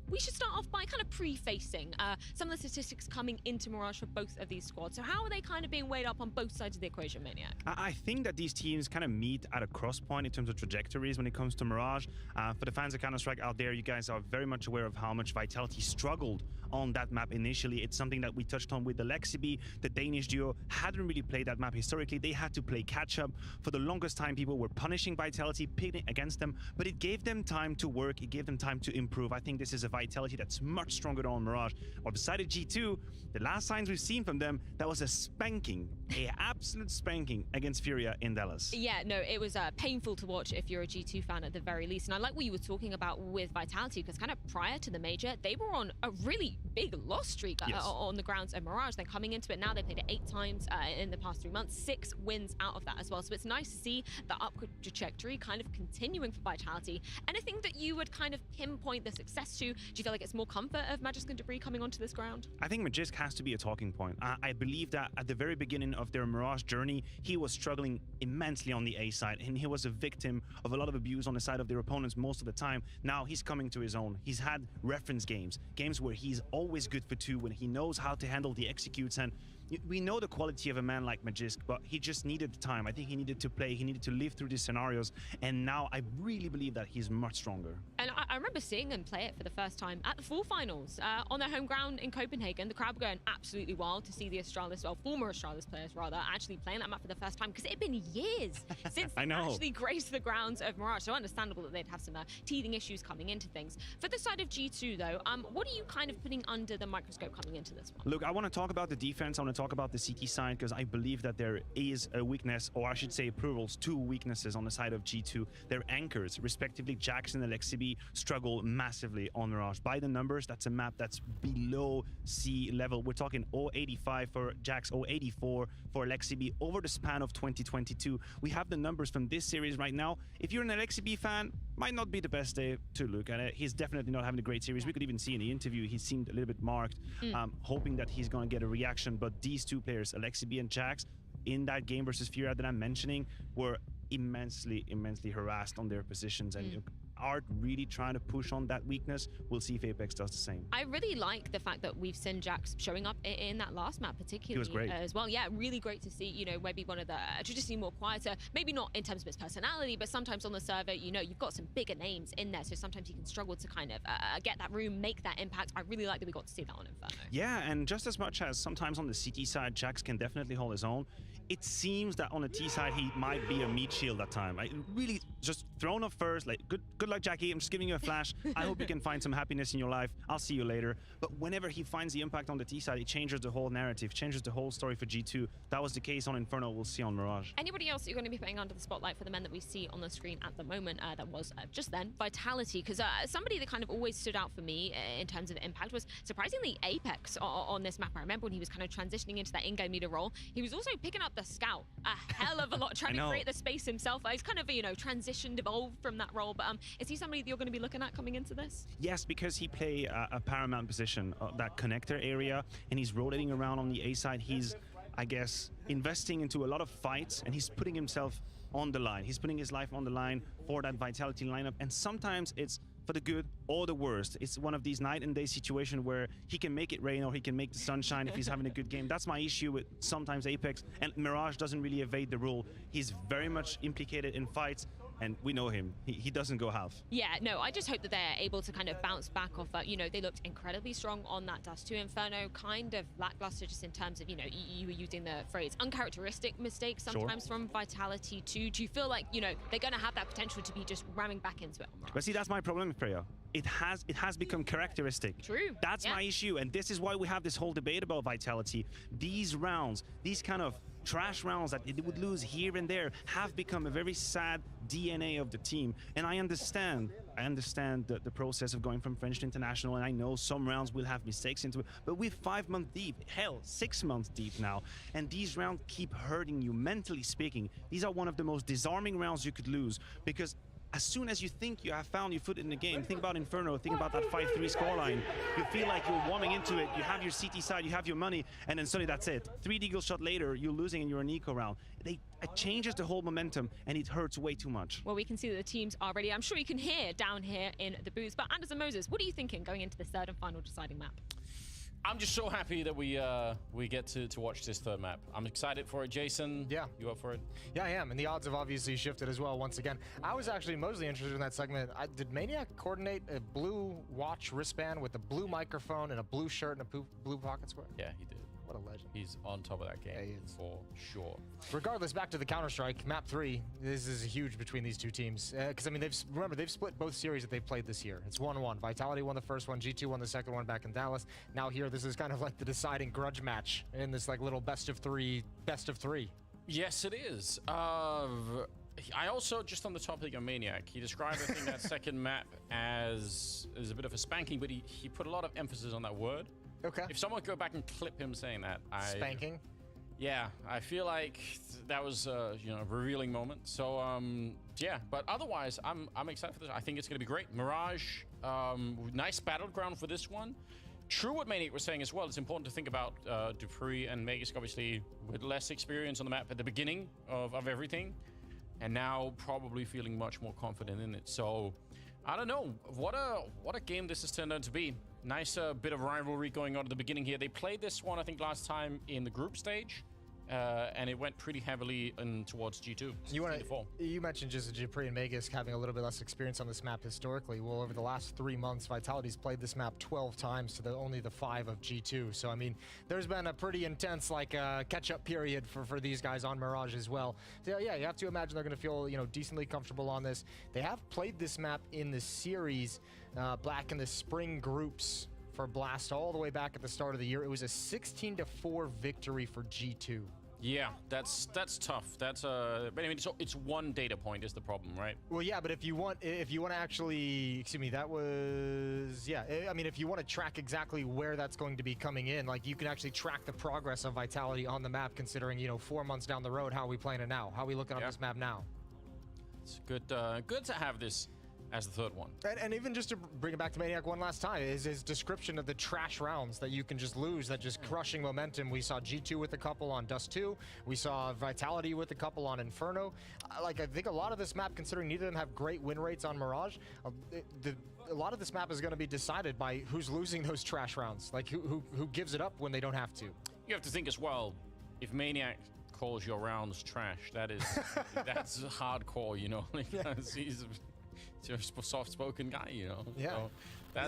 We should start off by kind of prefacing some of the statistics coming into Mirage for both of these squads. So how are they kind of being weighed up on both sides of the equation, Maniac? I think that these teams kind of meet at a cross point in terms of trajectories when it comes to Mirage. For the fans of Counter-Strike out there, you guys are very much aware of how much Vitality struggled on that map initially. It's something that we touched on with the Lexiby. The Danish duo hadn't really played that map historically. They had to play catch-up. For the longest time, people were punishing Vitality, pitting against them, but it gave them time to work. It gave them time to improve. I think this is a Vitality that's much stronger on Mirage. Or beside G2, the last signs we've seen from them, that was a spanking, an absolute spanking against Furia in Dallas. Yeah, no, it was painful to watch if you're a G2 fan at the very least. And I like what you were talking about with Vitality, because kind of prior to the major, they were on a really big loss streak on the grounds of Mirage. Then coming into it now, they played it 8 times in the past 3 months, 6 wins out of that as well. So it's nice to see the upward trajectory kind of continuing for Vitality. Anything that you would kind of pinpoint the success to? Do you feel like it's more comfort of Magisk and Debris coming onto this ground? I think Magisk has to be a talking point. I believe that at the very beginning of their Mirage journey, he was struggling immensely on the A side, and he was a victim of a lot of abuse on the side of their opponents most of the time. Now he's coming to his own. He's had reference games where he's always good for 2, when he knows how to handle the executes, and we know the quality of a man like Magisk, but he just needed the time. I think he needed to play. He needed to live through these scenarios. And now I really believe that he's much stronger. And I remember seeing them play it for the first time at the full finals on their home ground in Copenhagen. The crowd were going absolutely wild to see the Astralis, well, former Astralis players rather, actually playing that map for the first time, because it had been years since they actually graced the grounds of Mirage. So understandable that they'd have some teething issues coming into things. For the side of G2 though, what are you kind of putting under the microscope coming into this one? Look, I want to talk about the defense. I want to talk about the CT side, because I believe that there is a weakness, or I should say plurals, two weaknesses on the side of G2. Their anchors, respectively, Jax and LXCB, struggle massively on Mirage. By the numbers, that's a map that's below sea level. We're talking 0.85 for Jax, 0.84 for LXCB over the span of 2022. We have the numbers from this series right now. If you're an LXCB fan, might not be the best day to look at it. He's definitely not having a great series. We could even see in the interview, he seemed a little bit marked, hoping that he's going to get a reaction. But these two players, LXCB and Jax, in that game versus Furia that I'm mentioning, were immensely harassed on their positions and are really trying to push on that weakness. We'll see if Apex does the same. I really like the fact that we've seen Jax showing up in that last map, particularly. He was great. As well. Yeah, really great to see, you know, maybe one of the traditionally more quieter, maybe not in terms of his personality, but sometimes on the server, you know, you've got some bigger names in there, so sometimes you can struggle to kind of get that room, make that impact. I really like that we got to see that on Inferno. Yeah, and just as much as sometimes on the CT side, Jax can definitely hold his own, it seems that on the T side, he might be a meat shield at time. Like, really just thrown up first, like, good luck, Jackie. I'm just giving you a flash. I hope you can find some happiness in your life. I'll see you later. But whenever he finds the impact on the T side, it changes the whole narrative, changes the whole story for G2. That was the case on Inferno. We'll see on Mirage. Anybody else that you're going to be putting under the spotlight for the men that we see on the screen at the moment? That was just then Vitality, because somebody that kind of always stood out for me in terms of impact was surprisingly Apex on this map. I remember when he was kind of transitioning into that in-game leader role, he was also picking up the scout a hell of a lot, trying to create the space himself. He's kind of, you know, transitioned, evolved from that role. But is he somebody that you're going to be looking at coming into this? Yes, because he play a paramount position, that connector area, and he's rotating around on the A side. He's, I guess, investing into a lot of fights, and he's putting himself on the line. He's putting his life on the line for that Vitality lineup, and sometimes it's for the good or the worst. It's one of these night and day situations where he can make it rain or he can make the sunshine if he's having a good game. That's my issue with sometimes Apex, and Mirage doesn't really evade the rule. He's very much implicated in fights, and we know him. He doesn't go half. Yeah, no, I just hope that they're able to kind of bounce back off, you know, they looked incredibly strong on that Dust 2 Inferno, kind of lackluster just in terms of, you know, you were using the phrase uncharacteristic mistakes sometimes from Vitality too. Do you feel like, you know, they're going to have that potential to be just ramming back into it? But see, that's my problem with Freya. It has become characteristic. True. That's my issue, and this is why we have this whole debate about Vitality. These rounds, these kind of trash rounds that it would lose here and there, have become a very sad DNA of the team. And I understand the process of going from French to international, and I know some rounds will have mistakes into it, but we're 5 months deep, hell, 6 months deep now, and these rounds keep hurting you, mentally speaking. These are one of the most disarming rounds you could lose, because as soon as you think you have found your foot in the game, think about Inferno, think about that 5-3 scoreline, you feel like you're warming into it, you have your CT side, you have your money, and then suddenly that's it. 3 deagle shot later, you're losing and you're an eco round. It changes the whole momentum, and it hurts way too much. Well, we can see that the teams are ready. I'm sure you can hear down here in the booths. But Anders and Moses, what are you thinking going into this third and final deciding map? I'm just so happy that we get to watch this third map. I'm excited for it. Jason, yeah, you up for it? Yeah, I am, and the odds have obviously shifted as well once again. I was actually mostly interested in that segment. Did Maniac coordinate a blue watch wristband with a blue microphone and a blue shirt and a blue pocket square? Yeah, he did. What a legend. He's on top of that game, yeah, he is. For sure. Regardless, back to the Counter-Strike, map 3, this is huge between these two teams. Because, I mean, they've split both series that they've played this year. It's 1-1. Vitality won the first one, G2 won the second one back in Dallas. Now here, this is kind of like the deciding grudge match in this like little best of three. Yes, it is. I also, just on the topic of Maniac, he described, I think, that second map as a bit of a spanking, but he put a lot of emphasis on that word. Okay. If someone go back and clip him saying that, spanking. Yeah, I feel like that was a revealing moment. So yeah, but otherwise, I'm excited for this. I think it's going to be great. Mirage, nice battleground for this one. True, what Maniac was saying as well. It's important to think about Dupree and Magisk, obviously with less experience on the map at the beginning of everything, and now probably feeling much more confident in it. So I don't know what a game this has turned out to be. Nice bit of rivalry going on at the beginning here. They played this one, I think, last time in the group stage. And it went pretty heavily in towards G2. You mentioned just Japri and Magisk having a little bit less experience on this map historically. Well, over the last 3 months, Vitality's played this map 12 times to only the 5 of G2. So, I mean, there's been a pretty intense, like, catch-up period for these guys on Mirage as well. So, yeah, you have to imagine they're going to feel, you know, decently comfortable on this. They have played this map in the series back in the spring groups for Blast all the way back at the start of the year. It was a 16-4 victory for G2. Yeah, that's tough. But I mean, it's one data point is the problem, right? Well, yeah, but if you want to actually, excuse me, that was, yeah. I mean, if you want to track exactly where that's going to be coming in, like you can actually track the progress of Vitality on the map, considering, you know, 4 months down the road, how are we playing it now? How are we looking on this map now? It's good to have this as the third one. And even just to bring it back to Maniac one last time, is his description of the trash rounds that you can just lose, that just crushing momentum. We saw G2 with a couple on Dust 2. We saw Vitality with a couple on Inferno. Like, I think a lot of this map, considering neither of them have great win rates on Mirage, a lot of this map is going to be decided by who's losing those trash rounds. Like, who gives it up when they don't have to. You have to think as well, if Maniac calls your rounds trash, that's hardcore, you know? Like, he's a soft-spoken guy, you know? Yeah.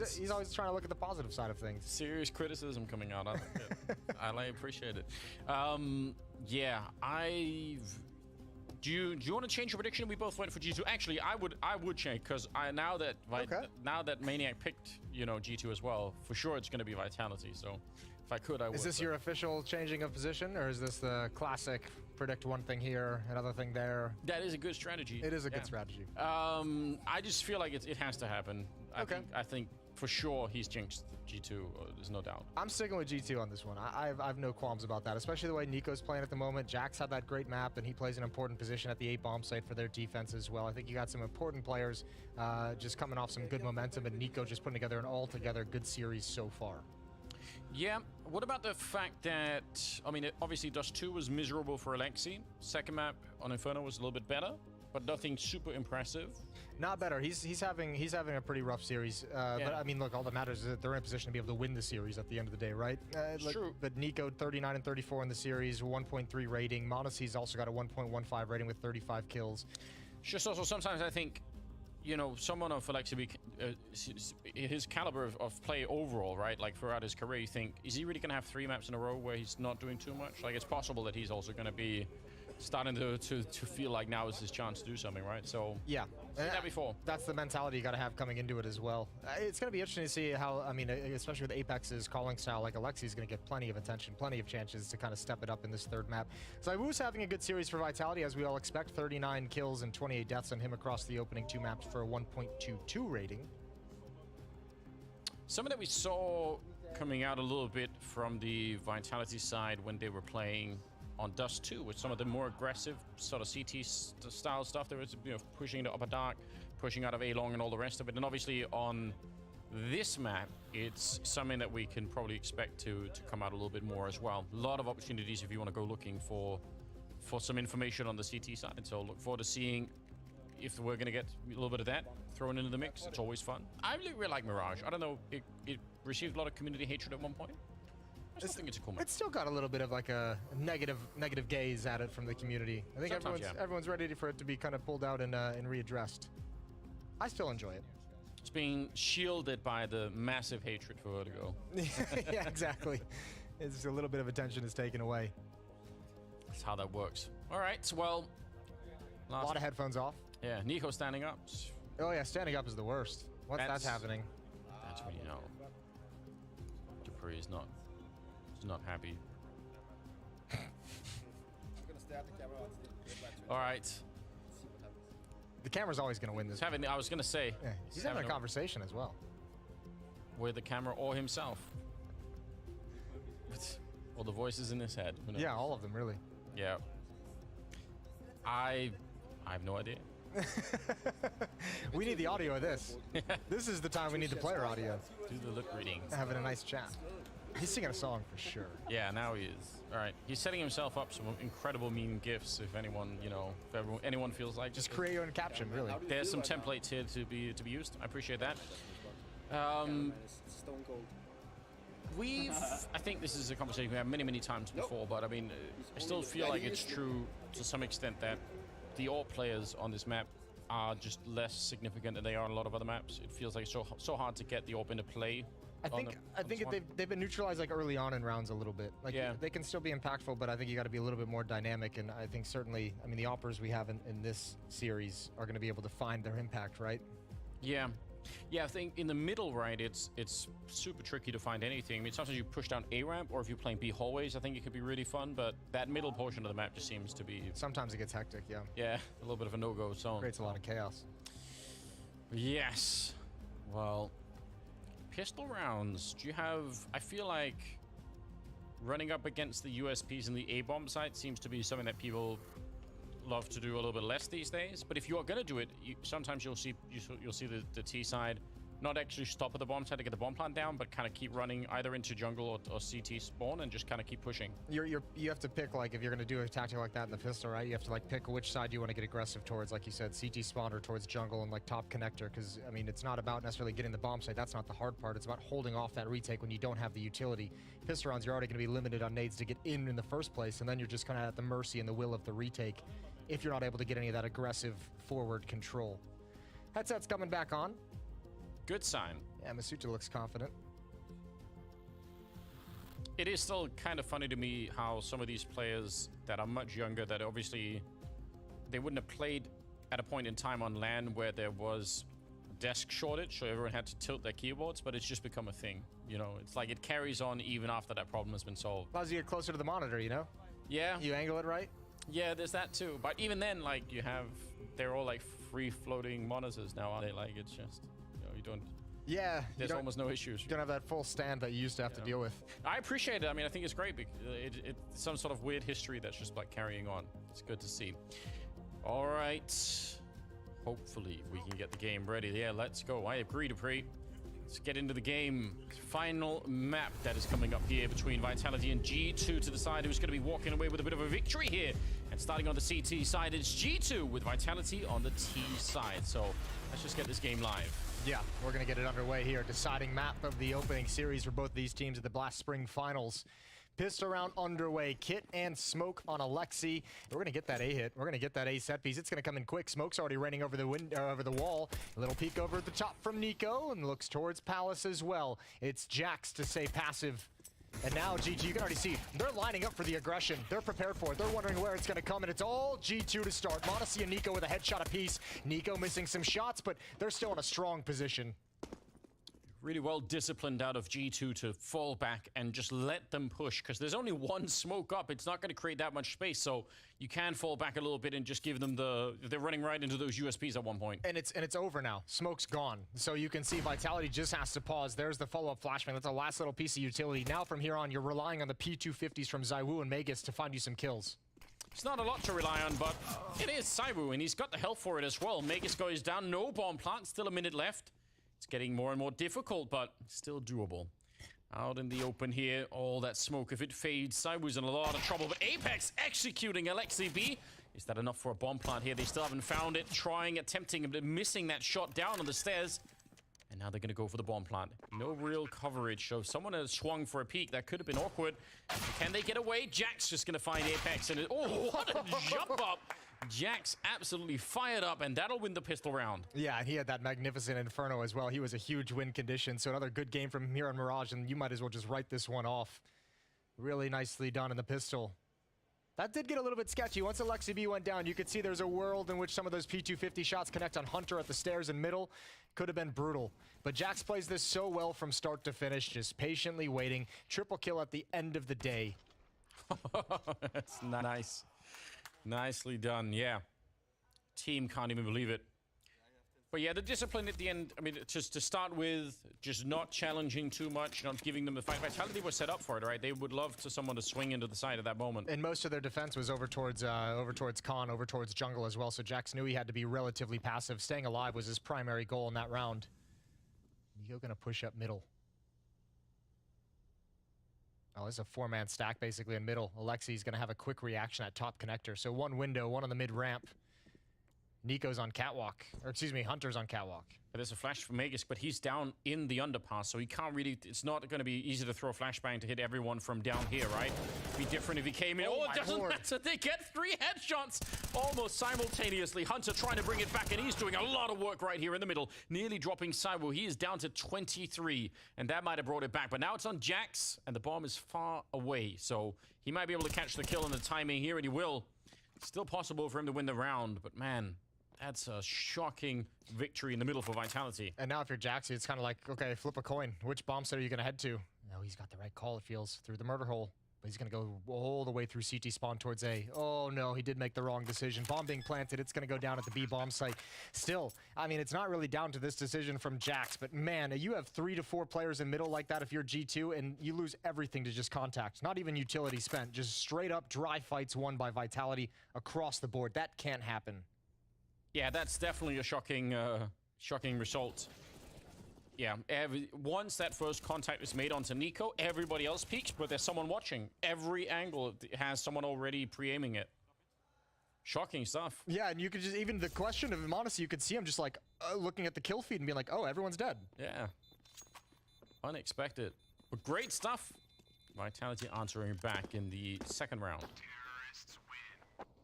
So he's always trying to look at the positive side of things. Serious criticism coming out. I like it. I appreciate it. Yeah, Do you want to change your prediction? We both went for G2. Actually, I would change, because now that Maniac picked, you know, G2 as well, for sure it's going to be Vitality. So if I could, I would. Is this your official changing of position, or is this the classic predict one thing here, another thing there? That is a good strategy. It is a good strategy. I just feel like it has to happen. I think for sure he's jinxed G2. There's no doubt. I'm sticking with G2 on this one. I have no qualms about that, especially the way Nico's playing at the moment. Jax had that great map, and he plays an important position at the 8-bomb site for their defense as well. I think you got some important players just coming off some good momentum, and Nico just putting together an altogether good series so far. Yeah, what about the fact that, I mean, obviously Dust 2 was miserable for Alexi. Second map on Inferno was a little bit better, but nothing super impressive. Not better. He's having a pretty rough series. But I mean, look, all that matters is that they're in a position to be able to win the series at the end of the day, right? True. But Nico, 39 and 34 in the series, 1.3 rating. Monacy's also got a 1.15 rating with 35 kills. Just also sometimes I think, you know, someone of Alexi, his caliber of play overall, right? Like throughout his career, you think, is he really going to have 3 maps in a row where he's not doing too much? Like, it's possible that he's also going to be starting to feel like now is his chance to do something, right? So yeah, seen that before. That's the mentality you got to have coming into it as well. It's going to be interesting to see how, I mean, especially with Apex's calling style, like Alexi's going to get plenty of attention, plenty of chances to kind of step it up in this third map. So Wu's having a good series for Vitality, as we all expect. 39 kills and 28 deaths on him across the opening 2 maps for a 1.22 rating. Something that we saw coming out a little bit from the Vitality side when they were playing on Dust 2 with some of the more aggressive sort of CT style stuff. There was, you know, pushing the upper dark, pushing out of A-long and all the rest of it. And obviously on this map, it's something that we can probably expect to come out a little bit more as well. A lot of opportunities if you want to go looking for some information on the CT side. So look forward to seeing if we're going to get a little bit of that thrown into the mix. It's always fun. I really like Mirage. I don't know, it received a lot of community hatred at one point. I still think it's a cool map. It's still got a little bit of like a negative gaze at it from the community. I think everyone's ready for it to be kind of pulled out and readdressed. I still enjoy it. It's being shielded by the massive hatred for Vertigo. Yeah, exactly. It's a little bit of attention is taken away. That's how that works. All right, well, a lot of headphones off. Yeah, Nico standing up. Oh yeah, standing up is the worst. Once that's happening, that's when you know Dupree is not happy. All right. The camera's always going to win this. I was going to say. Yeah, he's having a conversation as well. With the camera or himself. Or the voices in his head. Yeah, all of them, really. Yeah. I have no idea. We need the audio of this. This is the time we need the player audio. Do the lip reading. Having a nice chat. He's singing a song for sure. Yeah, now he is. All right, he's setting himself up some incredible meme gifs. If anyone, you know, if anyone feels like just create your own caption, really. There's some templates here to be used. I appreciate that. Stone cold. I think this is a conversation we had many, many times before, but I mean, I still feel like it's true to some extent that the AWP players on this map are just less significant than they are on a lot of other maps. It feels like it's so hard to get the AWP into play. I think they've been neutralized like early on in rounds a little bit. Like they can still be impactful, but I think you got to be a little bit more dynamic. And I think certainly, I mean, the AWPers we have in this series are going to be able to find their impact, right? Yeah. Yeah, I think in the middle, right, it's super tricky to find anything. I mean, sometimes you push down A ramp, or if you're playing B hallways, I think it could be really fun, but that middle portion of the map just seems to be... Sometimes it gets hectic, yeah. Yeah, a little bit of a no-go zone. Creates a lot of chaos. Yes. Well, pistol rounds, do you have... I feel like running up against the USPs in the A-bomb site seems to be something that people love to do a little bit less these days, but if you are going to do it, sometimes you'll see the T side not actually stop at the bomb side to get the bomb plant down, but kind of keep running either into jungle or CT spawn and just kind of keep pushing. You have to pick, like, if you're going to do a tactic like that in the pistol, right, you have to like pick which side you want to get aggressive towards, like you said, CT spawn or towards jungle and like top connector, because I mean, it's not about necessarily getting the bomb site. That's not the hard part. It's about holding off that retake when you don't have the utility. Pistol rounds, you're already going to be limited on nades to get in the first place, and then you're just kind of at the mercy and the will of the retake if you're not able to get any of that aggressive forward control. Headset's coming back on. Good sign. Yeah, Masuta looks confident. It is still kind of funny to me how some of these players that are much younger, that obviously they wouldn't have played at a point in time on LAN where there was desk shortage, so everyone had to tilt their keyboards, but it's just become a thing. You know, it's like it carries on even after that problem has been solved. Allows you to get closer to the monitor, you know? Yeah. You angle it right? Yeah, there's that too. But even then, like, they're all like free floating monitors now, aren't they? Like, it's just, you know, you don't... Yeah. There's almost no issues. You don't have that full stand that you used to have to deal with. I appreciate it. I mean, I think it's great because it's some sort of weird history that's just like carrying on. It's good to see. All right. Hopefully we can get the game ready. Yeah, let's go. I agree, Dupree. Let's get into the game. Final map that is coming up here between Vitality and G2 to decide who's going to be walking away with a bit of a victory here. And starting on the CT side, it's G2 with Vitality on the T side. So let's just get this game live. Yeah, we're going to get it underway here. Deciding map of the opening series for both these teams at the Blast Spring Finals. Pistol round underway. Kit and Smoke on Alexi. We're going to get that A hit. We're going to get that A set piece. It's going to come in quick. Smoke's already raining over the over the wall. A little peek over at the top from Nico and looks towards Palace as well. It's Jax to say passive. And now GG, you can already see, they're lining up for the aggression. They're prepared for it. They're wondering where it's going to come, and it's all G2 to start. Modesty and Nico with a headshot apiece. Nico missing some shots, but they're still in a strong position. Really well disciplined out of G2 to fall back and just let them push, because there's only one smoke up. It's not going to create that much space, so you can fall back a little bit and just give them they're running right into those USPs at one point. And it's over now. Smoke's gone. So you can see Vitality just has to pause. There's the follow-up flashbang. That's the last little piece of utility. Now from here on, you're relying on the P250s from Zywoo and Magus to find you some kills. It's not a lot to rely on, but it is Zywoo, and he's got the health for it as well. Magus goes down, no bomb plant, still a minute left. It's getting more and more difficult, but still doable. Out in the open here, all that smoke, if it fades, Zywoo's in a lot of trouble, but Apex executing Alexi B. Is that enough for a bomb plant here? They still haven't found it. Trying, attempting, but missing that shot down on the stairs. And now they're going to go for the bomb plant. No real coverage, so someone has swung for a peek. That could have been awkward. Can they get away? Jack's just going to find Apex, and oh, what a jump up! Jax absolutely fired up, and that'll win the pistol round. Yeah, he had that magnificent Inferno as well. He was a huge win condition, so another good game from him here on Mirage, and you might as well just write this one off. Really nicely done in the pistol. That did get a little bit sketchy. Once Alexi B went down, you could see there's a world in which some of those P250 shots connect on Hunter at the stairs and middle. Could have been brutal. But Jax plays this so well from start to finish, just patiently waiting. Triple kill at the end of the day. That's nice. Nicely done, yeah. Team can't even believe it. But yeah, the discipline at the end, I mean, just to start with, just not challenging too much, not giving them the fight. Vitality was set up for it, right? They would love to someone to swing into the side at that moment. And most of their defense was over towards Khan, over towards jungle as well, so Jax knew he had to be relatively passive. Staying alive was his primary goal in that round. Nico gonna push up middle. Oh, this is a four-man stack basically in middle. Alexi's going to have a quick reaction at top connector. So one window, one on the mid-ramp. Nico's on catwalk, or excuse me, Hunter's on catwalk. There's a flash from Magus, but he's down in the underpass, so he can't really. It's not going to be easy to throw a flashbang to hit everyone from down here, right? It'd be different if he came in. Oh, it doesn't matter. They get 3 headshots almost simultaneously. Hunter trying to bring it back, and he's doing a lot of work right here in the middle, nearly dropping Cyber. He is down to 23, and that might have brought it back. But now it's on Jax, and the bomb is far away, so he might be able to catch the kill on the timing here, and he will. Still possible for him to win the round, but man. That's a shocking victory in the middle for Vitality. And now if you're Jaxi, it's kind of like, okay, flip a coin. Which bomb site are you going to head to? No, he's got the right call, it feels, through the murder hole. But he's going to go all the way through CT spawn towards A. Oh, no, he did make the wrong decision. Bomb being planted. It's going to go down at the B bomb site. Still, I mean, it's not really down to this decision from Jax. But, man, you have 3 to 4 players in middle like that if you're G2, and you lose everything to just contact. Not even utility spent. Just straight up dry fights won by Vitality across the board. That can't happen. Yeah, that's definitely a shocking result. Yeah, once that first contact is made onto Nico, everybody else peeks, but there's someone watching. Every angle has someone already pre-aiming it. Shocking stuff. Yeah, and you could just, even the question of him, honestly, you could see him just like looking at the kill feed and being like, oh, everyone's dead. Yeah. Unexpected. But great stuff. Vitality answering back in the second round.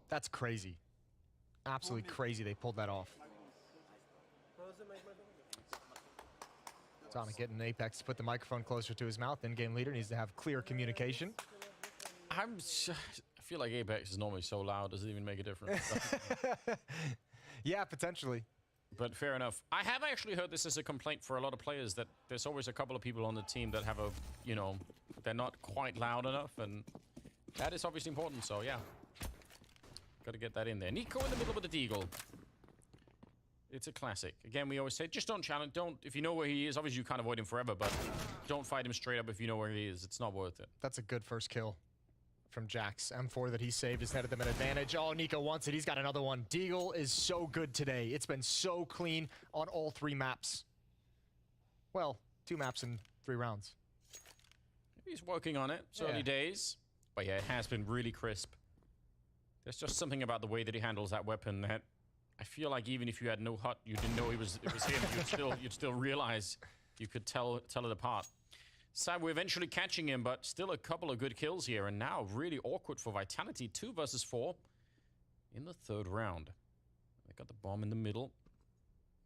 That's crazy. Absolutely crazy they pulled that off. Sonic getting Apex to put the microphone closer to his mouth. In-game leader needs to have clear communication. I feel like Apex is normally so loud, doesn't even make a difference. Yeah, potentially. But fair enough. I have actually heard this as a complaint for a lot of players, that there's always a couple of people on the team that have a, you know, they're not quite loud enough, and that is obviously important, so yeah. Got to get that in there. Nico in the middle with the deagle. It's a classic. Again, we always say, just don't challenge. Don't, if you know where he is, obviously you can't avoid him forever, but don't fight him straight up if you know where he is. It's not worth it. That's a good first kill from Jax. M4 that he saved has headed them an advantage. Oh, Nico wants it. He's got another one. Deagle is so good today. It's been so clean on all 3 maps. Well, 2 maps in 3 rounds. He's working on it. It's early days. But yeah, it has been really crisp. There's just something about the way that he handles that weapon that I feel like even if you had no HUD, you didn't know it was him, you'd still realize you could tell it apart. So we're eventually catching him, but still a couple of good kills here, and now really awkward for Vitality. 2 versus 4 in the 3rd round. They got the bomb in the middle.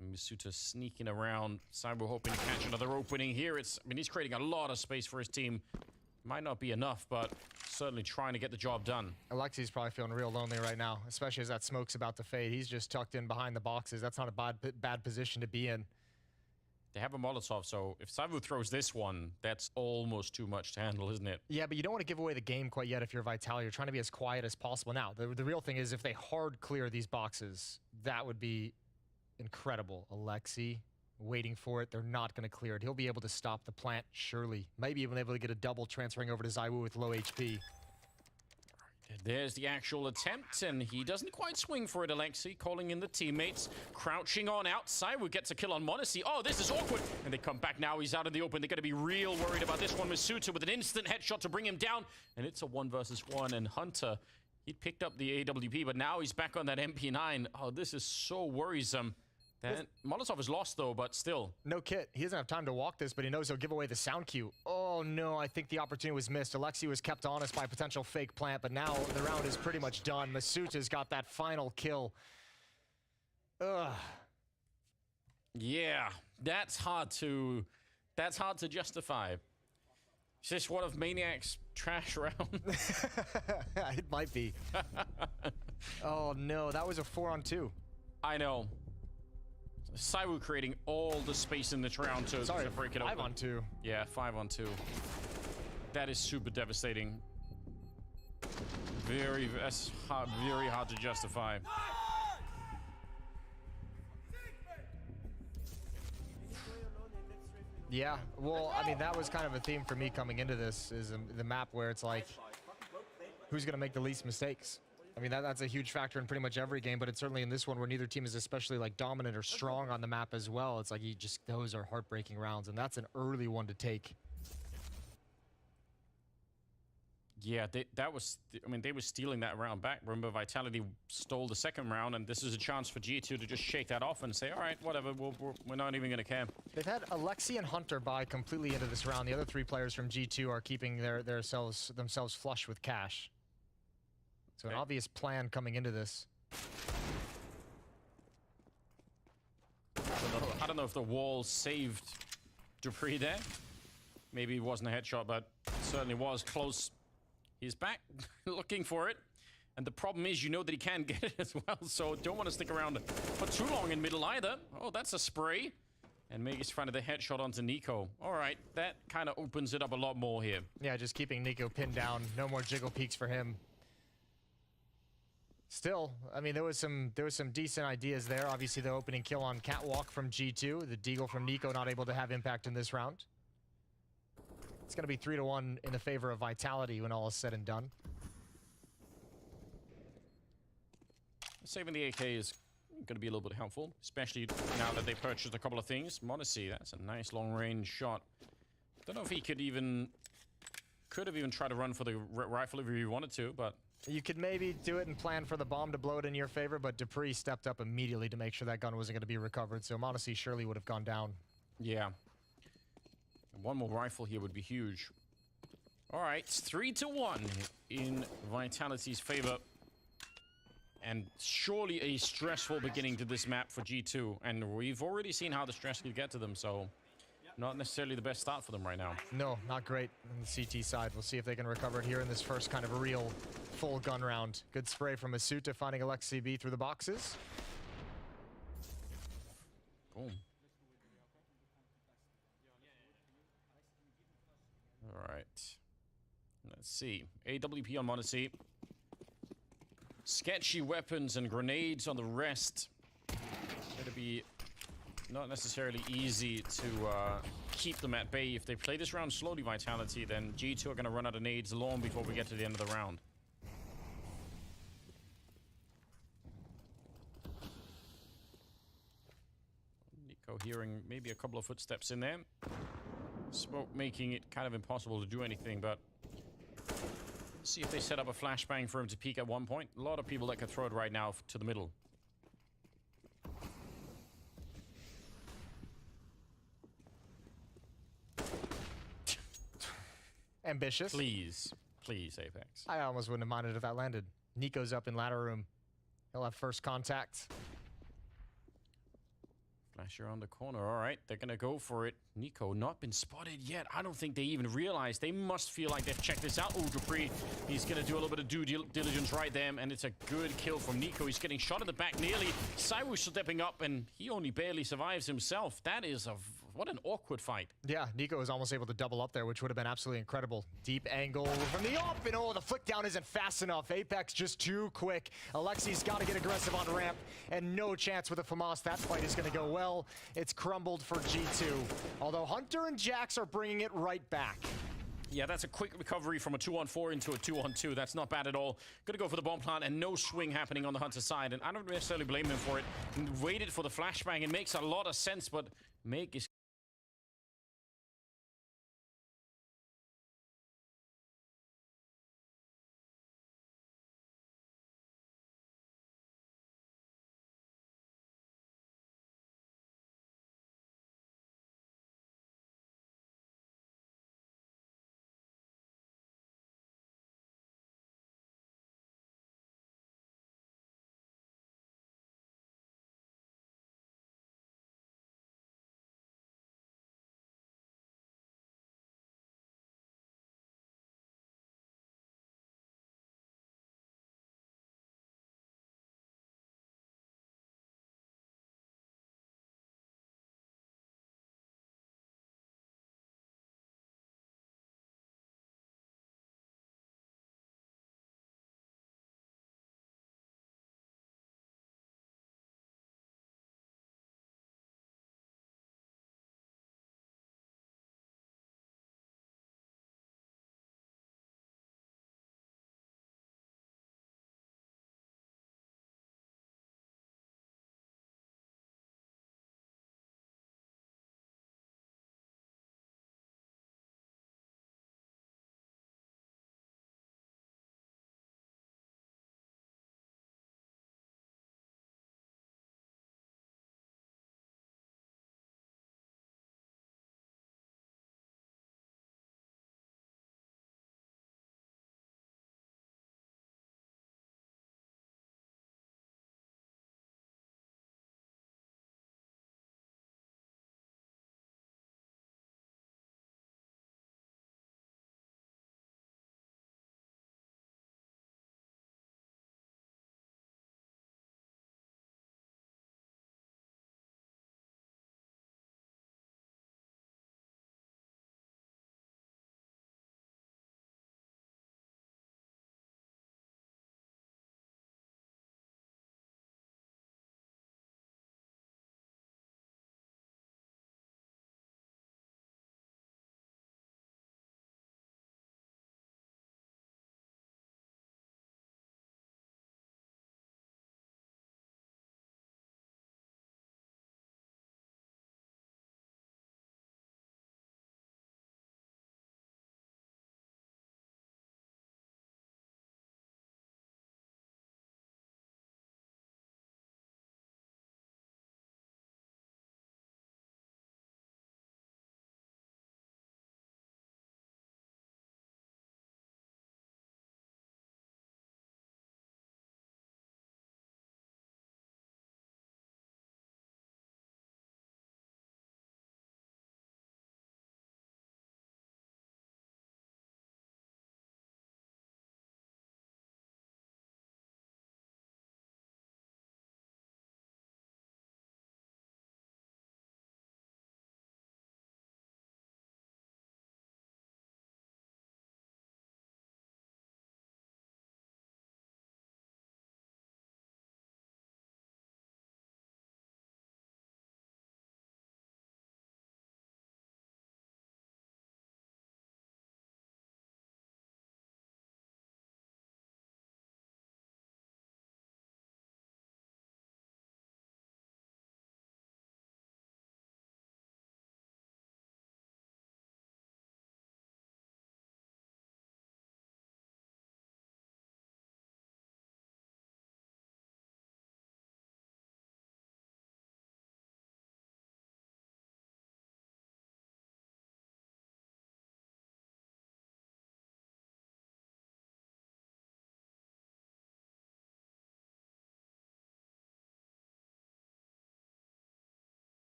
Misuta sneaking around. Cyber hoping to catch another opening here. I mean, he's creating a lot of space for his team. Might not be enough, but certainly trying to get the job done. Alexi's probably feeling real lonely right now, especially as that smoke's about to fade. He's just tucked in behind the boxes. That's not a bad position to be in. They have a Molotov, so if Savu throws this one, that's almost too much to handle, isn't it? Yeah, but you don't want to give away the game quite yet if you're Vital. You're trying to be as quiet as possible. Now, the real thing is if they hard clear these boxes, that would be incredible. Alexi waiting for it. They're not going to clear it. He'll be able to stop the plant, surely. Maybe even able to get a double transferring over to Zaiwu with low HP. There's the actual attempt, and he doesn't quite swing for it, Alexi, calling in the teammates. Crouching on outside, we gets a kill on Monacy. Oh, this is awkward. And they come back now. He's out in the open. They're going to be real worried about this one. Misuta with an instant headshot to bring him down. And it's a 1 versus 1, and Hunter, he picked up the AWP, but now he's back on that MP9. Oh, this is so worrisome. That Molotov is lost, though, but still. No kit. He doesn't have time to walk this, but he knows he'll give away the sound cue. Oh, no, I think the opportunity was missed. Alexi was kept honest by a potential fake plant, but now the round is pretty much done. Masuta's got that final kill. Ugh. Yeah, that's hard to justify. Is this one of Maniac's trash rounds? It might be. Oh, no, that was a 4-on-2. I know. Saiwu creating all the space in this round to break it open. 5-on-2. Yeah, 5-on-2. That is super devastating. Very hard to justify. Yeah, well, I mean, that was kind of a theme for me coming into this, is the map where it's like, who's going to make the least mistakes? I mean, that's a huge factor in pretty much every game, but it's certainly in this one where neither team is especially like dominant or strong on the map as well. It's like those are heartbreaking rounds, and that's an early one to take. Yeah, that was... I mean, they were stealing that round back. Remember, Vitality stole the second round, and this is a chance for G2 to just shake that off and say, all right, whatever, we're not even going to care. They've had Alexi and Hunter buy completely into this round. The other 3 players from G2 are keeping themselves flush with cash. So an obvious plan coming into this. I don't know if the wall saved Dupree there. Maybe it wasn't a headshot, but it certainly was close. He's back looking for it. And the problem is, you know that he can get it as well, so don't want to stick around for too long in middle either. Oh, that's a spray. And Magus finding the headshot onto Nico. All right, that kind of opens it up a lot more here. Yeah, just keeping Nico pinned down. No more jiggle peeks for him. Still, I mean, there was some decent ideas there. Obviously, the opening kill on Catwalk from G2. The deagle from Nico not able to have impact in this round. It's going to be 3-1 in the favor of Vitality when all is said and done. Saving the AK is going to be a little bit helpful, especially now that they purchased a couple of things. Modesty, that's a nice long-range shot. Don't know if he could have even tried to run for the rifle if he wanted to, but... You could maybe do it and plan for the bomb to blow it in your favor, but Dupree stepped up immediately to make sure that gun wasn't going to be recovered, so Modesty surely would have gone down. Yeah. One more rifle here would be huge. All right, it's 3-1 in Vitality's favor. And surely a stressful beginning to this map for G2. And we've already seen how the stress could get to them, so not necessarily the best start for them right now. No, not great on the CT side. We'll see if they can recover it here in this first kind of real full gun round. Good spray from Asuta finding Alexi B through the boxes. Boom. All right. Let's see. AWP on Modesty. Sketchy weapons and grenades on the rest. It'll be not necessarily easy to keep them at bay. If they play this round slowly, Vitality, then G2 are going to run out of nades long before we get to the end of the round. Nico hearing maybe a couple of footsteps in there. Smoke making it kind of impossible to do anything, but see if they set up a flashbang for him to peek at one point. A lot of people that could throw it right now to the middle. Ambitious. Please. Please, Apex. I almost wouldn't have minded if that landed. Nico's up in ladder room. He'll have first contact. Flasher on the corner. All right, they're going to go for it. Nico not been spotted yet. I don't think they even realize. They must feel like they've checked this out. Oh, Dupree, he's going to do a little bit of due diligence right there, and it's a good kill from Nico. He's getting shot in the back nearly. Cyrus stepping up, and he only barely survives himself. That is what an awkward fight. Yeah, Nico was almost able to double up there, which would have been absolutely incredible. Deep angle from the up, and oh, the flick down isn't fast enough. Apex just too quick. Alexi's got to get aggressive on ramp, and no chance with a FAMAS. That fight is going to go well. It's crumbled for G2, although Hunter and Jax are bringing it right back. Yeah, that's a quick recovery from a 2-on-4 into a 2-on-2. That's not bad at all. Gonna go for the bomb plant and no swing happening on the Hunter side. And I don't necessarily blame him for it. He waited for the flashbang. It makes a lot of sense, but Meg is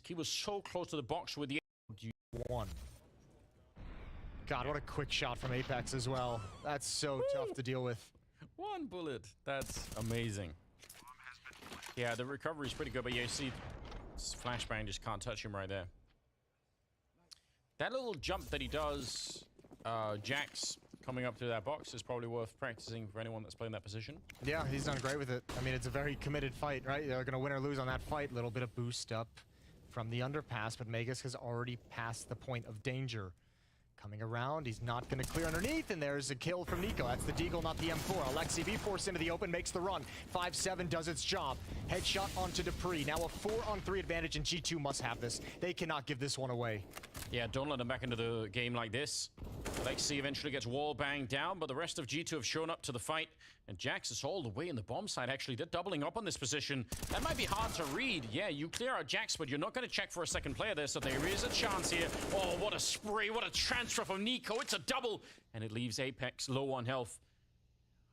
He was so close to the box with the one. God, what a quick shot from Apex as well. That's so tough to deal with. one bullet. That's amazing. Yeah, the recovery is pretty good, but yeah, you see, Flashbang just can't touch him right there. That little jump that he does, Jax coming up through that box is probably worth practicing for anyone that's playing that position. Yeah, he's done great with it. I mean, it's a very committed fight, right? They're going to win or lose on that fight. Little bit of boost up from the underpass, but Magus has already passed the point of danger. Coming around, he's not going to clear underneath, and there's a kill from Nico. That's the Deagle, not the M4. Alexi V forced into the open, makes the run. 5-7 does its job. Headshot onto Dupree. Now a 4-on-3 advantage, and G2 must have this. They cannot give this one away. Yeah, don't let them back into the game like this. Alexi eventually gets wall banged down, but the rest of G2 have shown up to the fight. And Jax is all the way in the bomb side, actually. They're doubling up on this position. That might be hard to read. Yeah, you clear out Jax, but you're not going to check for a second player there, so there is a chance here. Oh, what a spray. What a transfer from Nico. It's a double. And it leaves Apex low on health.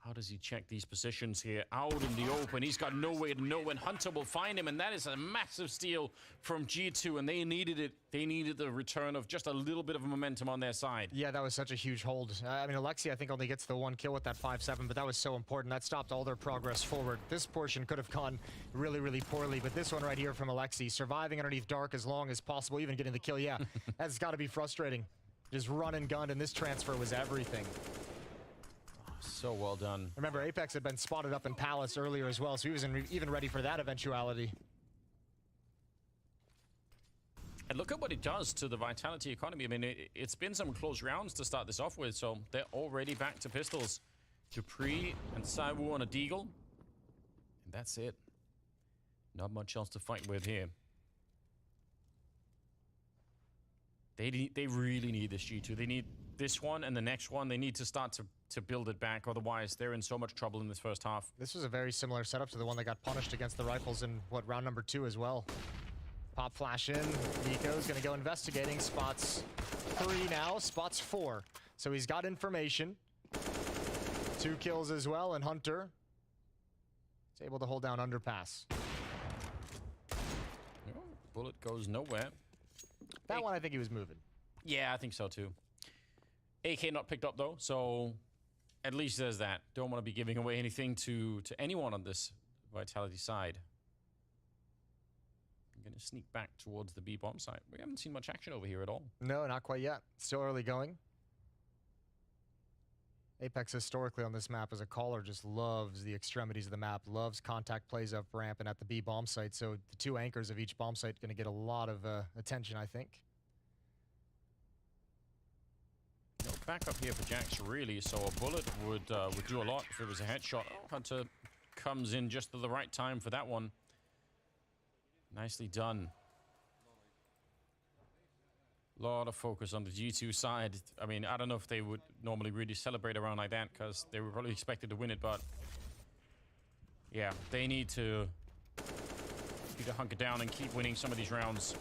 How does he check these positions here? Out in the open. He's got no way to know when Hunter will find him, and that is a massive steal from G2, and they needed it. They needed the return of just a little bit of momentum on their side. Yeah, that was such a huge hold. I mean, Alexi, I think, only gets the one kill with that 5-7, but that was so important. That stopped all their progress forward. This portion could have gone really, really poorly, but this one right here from Alexi, surviving underneath dark as long as possible, even getting the kill, yeah, that's got to be frustrating. Just run and gun, and this transfer was everything. So well done. Remember, Apex had been spotted up in Palace earlier as well, so he wasn't even ready for that eventuality. And look at what it does to the Vitality economy. I mean, it's been some close rounds to start this off with, so they're already back to pistols. Dupree and Saiwu on a Deagle. And that's it. Not much else to fight with here. They really need this G2. They need this one and the next one. They need to start to build it back. Otherwise, they're in so much trouble in this first half. This was a very similar setup to the one that got punished against the Rifles in, what, round number 2 as well. Pop flash in. Nico's going to go investigating. Spots 3 now. Spots 4. So he's got information. 2 kills as well. And Hunter is able to hold down underpass. Oh, bullet goes nowhere. That one, I think he was moving. Yeah, I think so too. AK not picked up though, so at least there's that. Don't want to be giving away anything to anyone on this Vitality side. I'm going to sneak back towards the B bomb site. We haven't seen much action over here at all. No, not quite yet. Still early going. Apex historically on this map as a caller just loves the extremities of the map, loves contact plays up ramp and at the B bomb site. So the 2 anchors of each bomb site going to get a lot of attention, I think. No backup here for Jax, really. So a bullet would do a lot if it was a headshot. Hunter comes in just at the right time for that one. Nicely done. Lot of focus on the G2 side. I mean, I don't know if they would normally really celebrate around like that because they were probably expected to win it, but yeah, they need to hunker down and keep winning some of these rounds.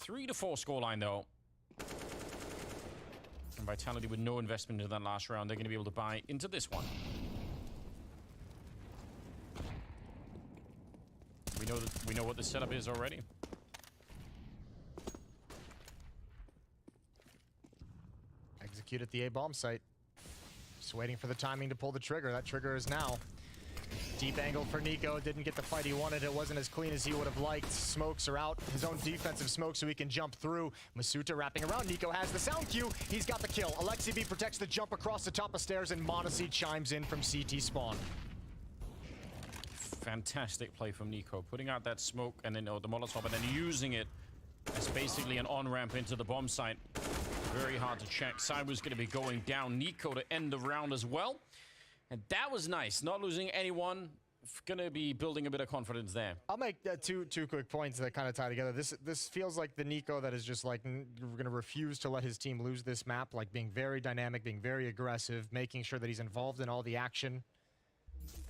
3-4 scoreline though. And Vitality with no investment into that last round, they're going to be able to buy into this one. We know what the setup is already. Execute at the A bomb site. Just waiting for the timing to pull the trigger. That trigger is now. Deep angle for Nico. Didn't get the fight he wanted. It wasn't as clean as he would have liked. Smokes are out. His own defensive smoke so he can jump through. Masuta wrapping around. Nico has the sound cue. He's got the kill. Alexi V protects the jump across the top of stairs, and Monacy chimes in from CT spawn. Fantastic play from Nico. Putting out that smoke and then the Molotov and then using it as basically an on-ramp into the bomb site. Very hard to check. Cyber's going to be going down. Nico to end the round as well. And that was nice. Not losing anyone. Going to be building a bit of confidence there. I'll make two quick points that kind of tie together. This feels like the Nico that is just like going to refuse to let his team lose this map. Like being very dynamic, being very aggressive, making sure that he's involved in all the action.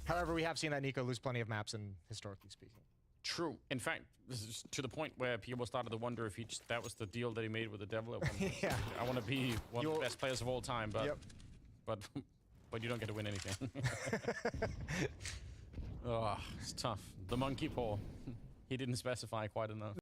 However, we have seen that Nico lose plenty of maps, and historically speaking. True. In fact, this is to the point where people started to wonder if that was the deal that he made with the devil at one point. Yeah. I want to be one of the best players of all time, but yep. but you don't get to win anything. Oh, it's tough. The monkey paw. He didn't specify quite enough.